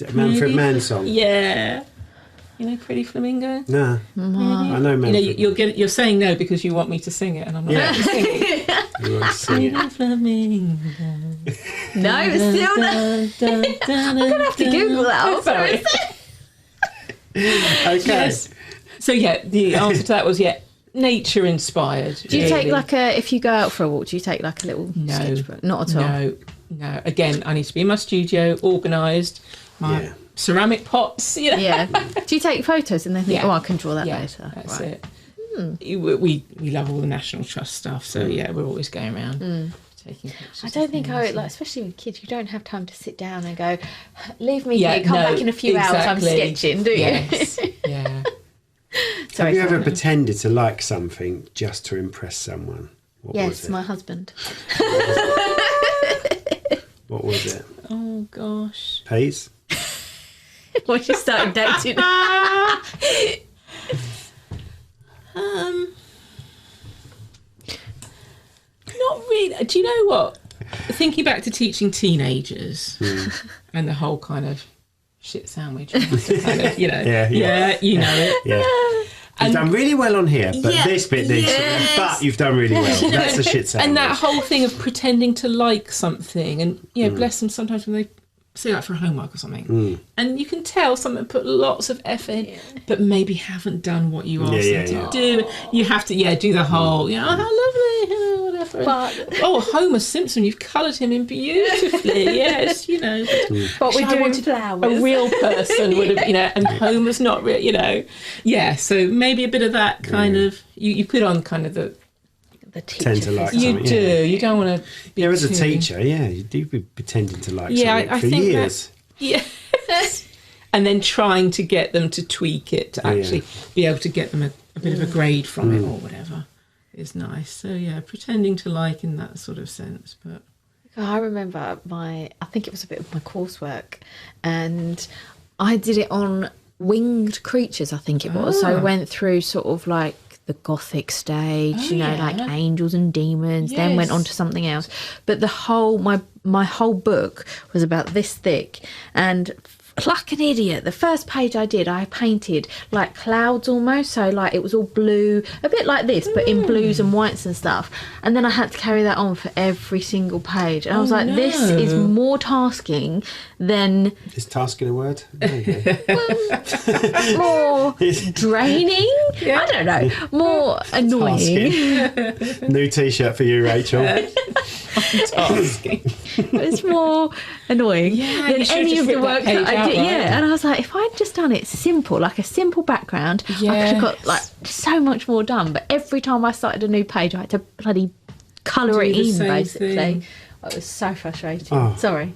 it a Manfred Mann song? Yeah. Pretty flamingo? No. I know Manfred. You're saying no because you want me to sing it, and I'm not going to sing it. You want to sing it? Flamingo. No, it's still not. I'm going to have to Google that. Sorry. Okay. Yes. So yeah, the answer to that was nature inspired. Do you take if you go out for a walk, do you take like a little sketchbook? Not at all. No. Again, I need to be in my studio, organised. My ceramic pots. Yeah. Do you take photos and then think, I can draw that later? That's it. We love all the National Trust stuff, so we're always going around. Taking pictures. I don't think especially with kids, you don't have time to sit down and go, leave me here, come back in a few hours, I'm sketching, do you? Yes. Yeah. Have you ever pretended to like something just to impress someone? What was it? My husband. What was it? Oh gosh. Peas? Once you started dating. Not really. Do you know what? Thinking back to teaching teenagers and the whole kind of shit sandwich, kind of, you know it. Yeah. You've done really well on here, but this bit needs but you've done really well. That's the shit sandwich. And that whole thing of pretending to like something, and bless them, sometimes when they say like for homework or something, and you can tell someone put lots of effort in, but maybe haven't done what you asked them to do. You have to do the whole, how lovely, whatever. But Homer Simpson, you've coloured him in beautifully. Yes, But we do flowers. A real person would have, and Homer's not real, Yeah, so maybe a bit of that kind of you put on kind of the teacher. Tend to like you something. do. You don't want to be as a teacher, you do be pretending to like something I for think years. Yes. And then trying to get them to tweak it to actually be able to get them a bit of a grade from it or whatever is nice. So pretending to like in that sort of sense. But I remember I think it was a bit of my coursework, and I did it on winged creatures, I think it was. So I went through sort of like the Gothic stage, like angels and demons, then went on to something else. But the whole, my whole book was about this thick, and like an idiot, the first page I did, I painted like clouds almost, so like it was all blue, a bit like this, but in blues and whites and stuff. And then I had to carry that on for every single page. And I was like, this is more tasking than... Is tasking a word? There you go. More draining? I don't know. More annoying. New t-shirt for you, Rachel. tasking. It's more annoying than any of the work that I did. And I was like, if I'd just done it simple, like a simple background, I could have got like so much more done. But every time I started a new page, I had to bloody colour it in, basically. It was so frustrating. Sorry.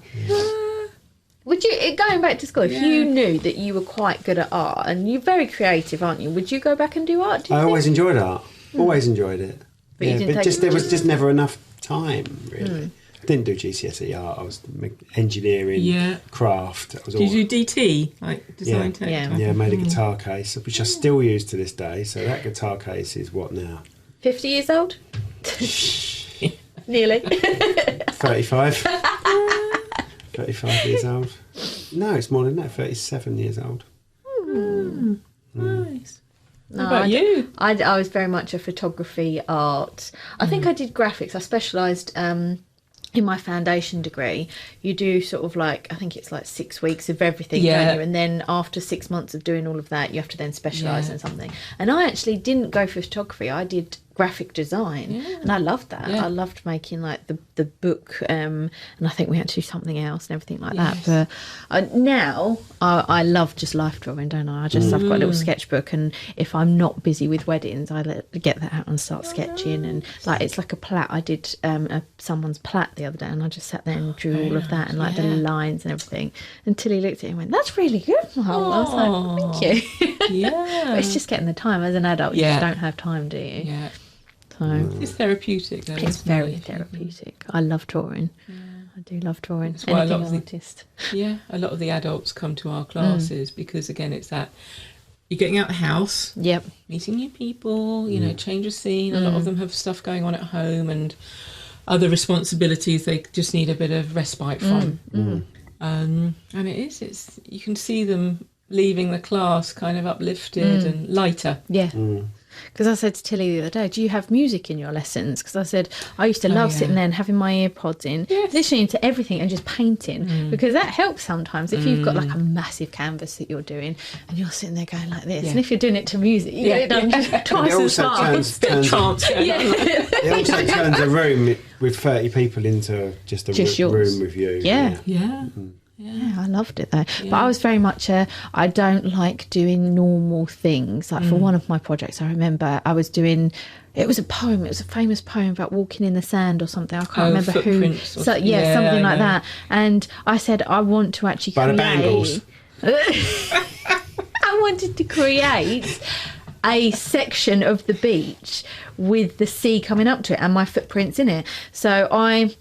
Would you, going back to school, if you knew that you were quite good at art, and you're very creative, aren't you? Would you go back and do art? I always enjoyed art. Always enjoyed it. But you didn't there was just never enough time, really. I didn't do GCSE art. I was engineering, craft. Did you do DT, like design tech? Yeah, I made a guitar case, which I still use to this day. So that guitar case is what now? 50 years old? Nearly. 35. 35 years old. No, it's more than that. 37 years old. Nice. No, what about you? I was very much a photography, art. I think I did graphics. I specialised in my foundation degree. You do sort of like, I think it's like 6 weeks of everything, don't you? And then after 6 months of doing all of that, you have to then specialise in something. And I actually didn't go for photography. I did graphic design, and I loved that. I loved making like the book, and I think we had to do something else and everything like that. But now I love just life drawing, don't I? I've got a little sketchbook, and if I'm not busy with weddings, I get that out and start sketching. And like it's like a plait. I did someone's plait the other day, and I just sat there and drew all of that and like the lines and everything. Until he looked at it and went, "That's really good, Mum." I was like, "Thank you." But it's just getting the time. As an adult, you just don't have time, do you? Yeah. So it's therapeutic, though. It's very therapeutic. I love drawing. I do love drawing. That's why a lot of the adults come to our classes because, again, it's that you're getting out the house, meeting new people, you know, change of scene. A lot of them have stuff going on at home and other responsibilities they just need a bit of respite from. And it's you can see them leaving the class kind of uplifted and lighter. Because I said to Tilly the other day, do you have music in your lessons? Because I said I used to love sitting there and having my earpods in, listening to everything and just painting, because that helps sometimes. If you've got like a massive canvas that you're doing and you're sitting there going like this, and if you're doing it to music, you get it done twice as fast. It also turns a room with 30 people into just a room with you. Yeah, I loved it though. But I was very much I don't like doing normal things. Like for one of my projects, I remember I was doing, it was a poem, it was a famous poem about walking in the sand or something. I can't remember who. So, something like that. And I said, I want to actually create. I wanted to create a section of the beach with the sea coming up to it and my footprints in it. So my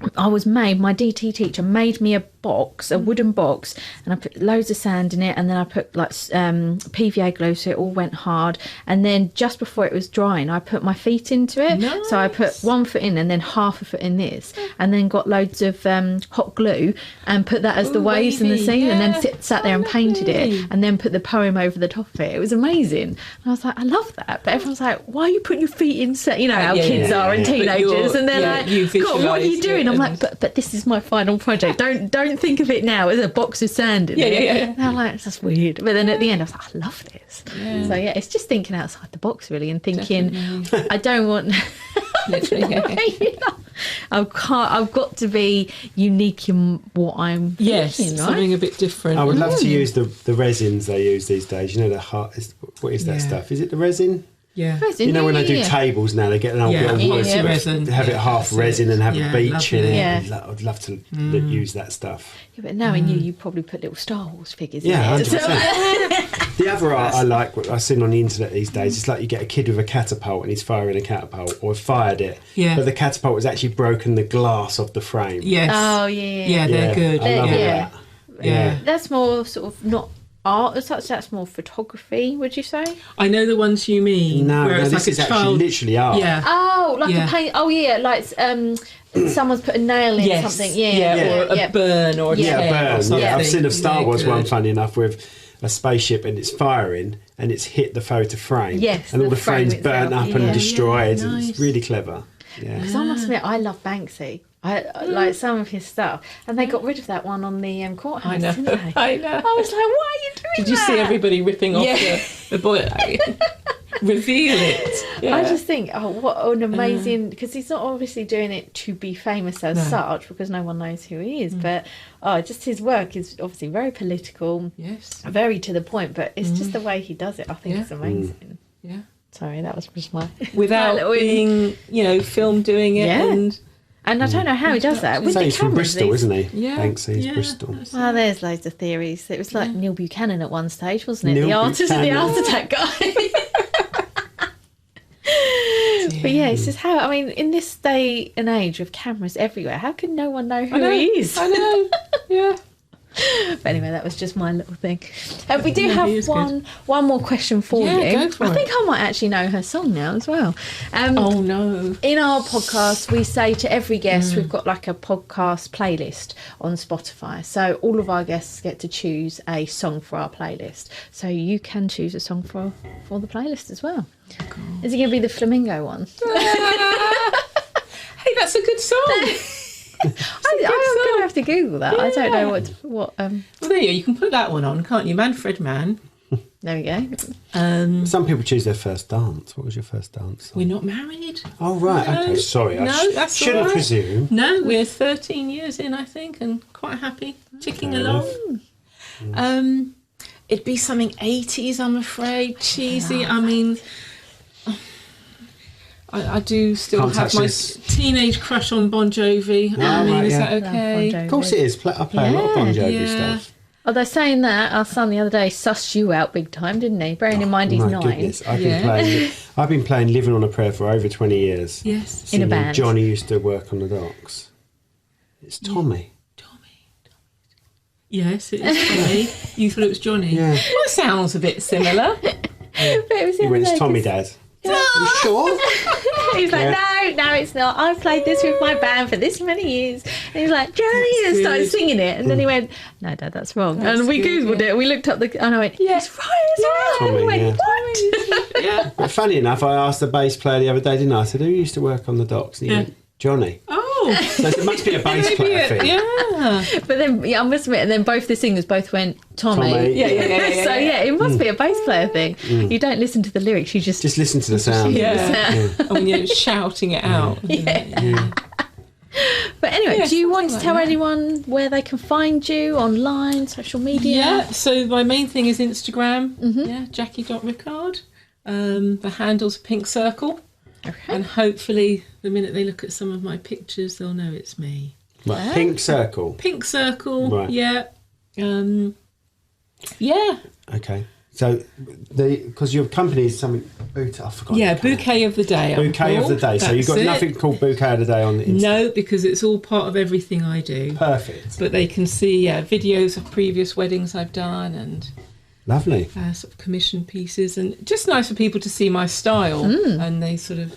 DT teacher made me a wooden box, and I put loads of sand in it, and then I put like PVA glue so it all went hard, and then just before it was drying I put my feet into it. So I put 1 foot in and then half a foot in this, and then got loads of hot glue and put that as the waves in the sea, and then sat there and painted it, and then put the poem over the top of it. It was amazing, and I was like, I love that. But everyone's like, why are you putting your feet in, you know how kids are and teenagers, and they're like, God, what are you doing? I'm like, but this is my final project, don't think of it now as a box of sand in it. And I'm like, that's weird. But then at the end I was like, I love this. So it's just thinking outside the box really, and thinking I don't want I've got to be unique in what I'm thinking, something a bit different. I would love to use the resins they use these days. You know, what is that stuff? Is it the resin? Resin, you know, when they do tables now, they get an old resin, have it half resin and have a beach in it. I'd love to use that stuff. Yeah, but knowing you probably put little Star Wars figures in it. 100%. The other art I like, what I've seen on the internet these days, it's like you get a kid with a catapult and he's firing a catapult, or fired it, but the catapult has actually broken the glass off the frame. Oh, they're good. I love that. That's more sort of not art as such, that's more photography, would you say? I know the ones you mean. No, this is actually literally art. A paint. Like someone's put a nail in something. Or a burn or a tear or something. I've seen a Star Wars one, funny enough, with a spaceship and it's firing and it's hit the photo frame. And all the frame's burnt up and destroyed. Nice. It's really clever. Because I must admit, I love Banksy. I like some of his stuff, and they got rid of that one on the courthouse, didn't they? I know. I was like, why are you doing that? Did you see everybody ripping off the boy? Reveal it. I just think, what an amazing, because he's not obviously doing it to be famous as such, because no one knows who he is, but just his work is obviously very political, very to the point, but it's just the way he does it. I think it's amazing. Sorry, that was just my without being, film doing it and I don't know how he does that. With he's from Bristol, isn't he? Banksy's Bristol. Well, there's loads of theories. It was like Neil Buchanan at one stage, wasn't it? The artist of the Art Attack guy. But it's just how, I mean, in this day and age with cameras everywhere, how can no one know who he is? I know, But anyway, that was just my little thing. We do have one more question for you. Go for it. I think I might actually know her song now as well. Oh no. In our podcast, we say to every guest, we've got like a podcast playlist on Spotify. So all of our guests get to choose a song for our playlist. So you can choose a song for the playlist as well. Oh, is it going to be the Flamingo one? Hey, that's a good song. I'm going to have to Google that. I don't know what. Well, there you go. You can put that one on, can't you? Manfred Mann. There we go. Some people choose their first dance. What was your first dance? We're not married. Oh, right. No. Okay, sorry. That's shouldn't all right. presume. No, we're 13 years in, I think, and quite happy, ticking Fair along. It'd be something 80s, I'm afraid, cheesy. I mean, I do still Can't have touch my this. Teenage crush on Bon Jovi. I mean, right, is yeah. that okay? Bon Of course it is. I play a lot of Bon Jovi Yeah. stuff. Although saying that, our son the other day sussed you out big time, didn't he? Bearing in mind he's My 9. goodness. I've Yeah. been playing Living on a Prayer for over 20 years. Yes. In a Singing band. Johnny used to work on the docks. It's Tommy. Yes, it is Tommy. You thought it was Johnny? Yeah. Well, it sounds a bit similar. But it was the He other went, it's day, Tommy, 'cause- Dad. You sure? He's like, Yeah. no, it's not. I've played this with my band for this many years. And he was like, Johnny, and started good. singing it. And then he went, no, Dad, that's wrong. That's and we good, Googled yeah. it. We looked up and I went, yes, right as well. Tommy, And he went, yeah. what? Yeah. But funny enough, I asked the bass player the other day, didn't I? I said, who used to work on the docks? And he Yeah. went, Johnny. Oh. So it must be a bass player thing. Yeah. But then, I must admit, and then both the singers both went, Tommy. Tommy. Yeah. So yeah, it must be a bass player thing. You don't listen to the lyrics, you just Just listen to the sound. Yeah. And when you're shouting it out. Yeah. But anyway, Yeah, do you want to something tell like that. anyone where they can find you online, social media? Yeah, so my main thing is Instagram. Mm-hmm. Yeah, Jackie.Rickard. The handle's a pink circle. Okay. And hopefully, the minute they look at some of my pictures, they'll know it's me. Right, pink circle. Pink circle, Right. yeah. Yeah. Okay. So, because your company is something, I forgot. Yeah, the company. Bouquet of the Day. I'm Bouquet of the called. day. So you've got That's it. nothing called Bouquet of the Day on the Insta. No, because it's all part of everything I do. Perfect. But they can see videos of previous weddings I've done and Lovely. sort of commissioned pieces, and just nice for people to see my style. And they sort of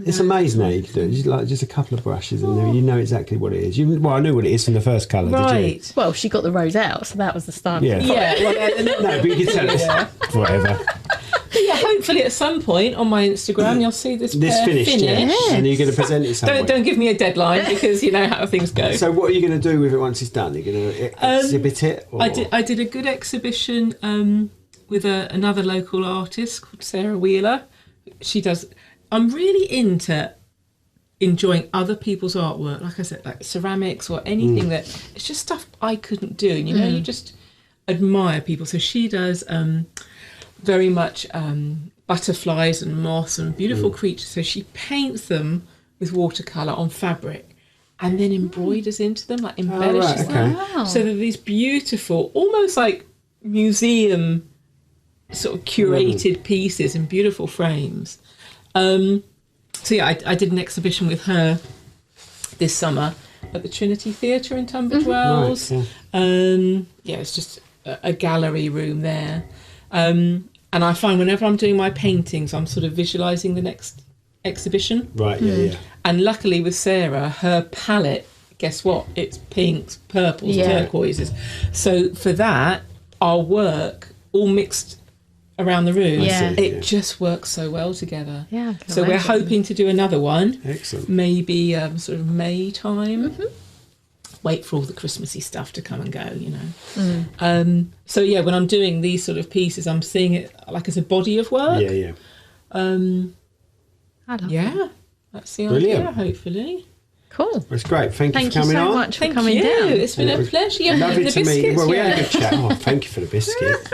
It's amazing how you can do it. Just a couple of brushes and you know exactly what it is. Well, I knew what it is from the first colour, did right. Well, she got the rose out, so that was the start. you? Yeah. Yeah, well, No, but you can tell it's whatever. but yeah. Hopefully, at some point on my Instagram, you'll see this. This pair finished, yeah. finished. And you're going to present it somewhere. Don't give me a deadline because you know how things go. So what are you going to do with it once it's done? You're going to exhibit it? Or? I did a good exhibition with another local artist called Sarah Wheeler. She does. I'm really into enjoying other people's artwork, like I said, like ceramics or anything that it's just stuff I couldn't do. And you just admire people. So she does very much butterflies and moths and beautiful creatures. So she paints them with watercolour on fabric and then embroiders into them, like embellishes them. Wow. So they're these beautiful, almost like museum sort of curated pieces in beautiful frames. So yeah, I did an exhibition with her this summer at the Trinity Theatre in Tunbridge Wells. Right, yeah. Yeah, it's just a gallery room there. And I find whenever I'm doing my paintings, I'm sort of visualising the next exhibition. Right, yeah. And luckily with Sarah, her palette, guess what? It's pinks, purples, turquoises. So for that, our work all mixed around the room. Yeah. It just works so well together. Yeah, I can so we're imagine. hoping to do another one, Excellent. maybe sort of May time. Wait for all the Christmassy stuff to come and go, you know. So yeah, when I'm doing these sort of pieces, I'm seeing it like as a body of work. Yeah, yeah. I love Yeah, that. that's the Brilliant. idea, hopefully. Cool. It's great. Thank you Thank for you coming so on. much for Thank coming you. down. It's been It a was pleasure. Yeah, Lovely the to meet you. biscuits, Well, we yeah. had a good chat. Oh, thank you for the biscuit.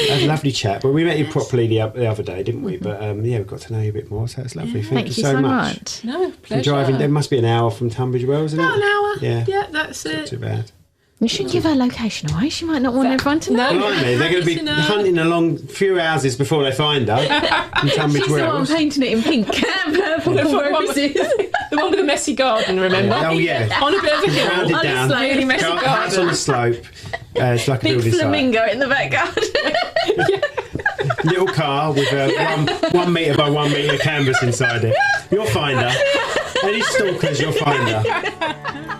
Had a lovely chat. Well, we met you properly the other day, didn't we? But yeah, we got to know you a bit more, so it's lovely. Thank you so much. No, For pleasure. driving, there must be an hour from Tunbridge Wells, isn't it? About an hour. Yeah. That's Not it. too bad. You shouldn't give her location away. She might not want everyone to know. No. Blimey, they're going to be to know. hunting along a few houses before they find her in Tunbridge She's the one Wells. painting it in pink and purple roses. The one with the messy garden, remember? Oh, yeah. On a bit of a hill. Round it on a down. slope. Really messy House on garden. the slope. It's like a Big building site. flamingo in the back garden. Little car with a 1 metre by 1 metre canvas inside it. You'll find her. Any stalkers, you'll find her.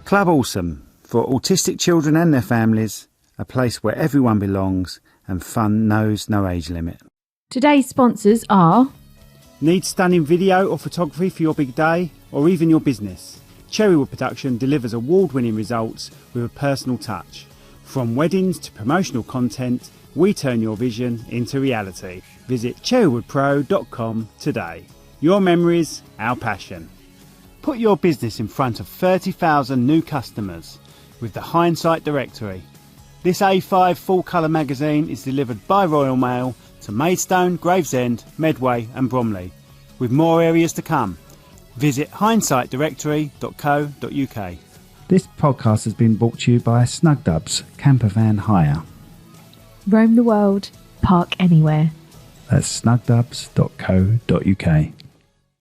Club Awesome. For autistic children and their families, a place where everyone belongs and fun knows no age limit. Today's sponsors are... Need stunning video or photography for your big day or even your business? Cherrywood Production delivers award-winning results with a personal touch. From weddings to promotional content, we turn your vision into reality. Visit cherrywoodpro.com today. Your memories, our passion. Put your business in front of 30,000 new customers with the Hindsight Directory. This A5 full-colour magazine is delivered by Royal Mail to Maidstone, Gravesend, Medway and Bromley, with more areas to come. Visit hindsightdirectory.co.uk. This podcast has been brought to you by Snugdubs, Campervan hire. Roam the world, park anywhere. That's snugdubs.co.uk.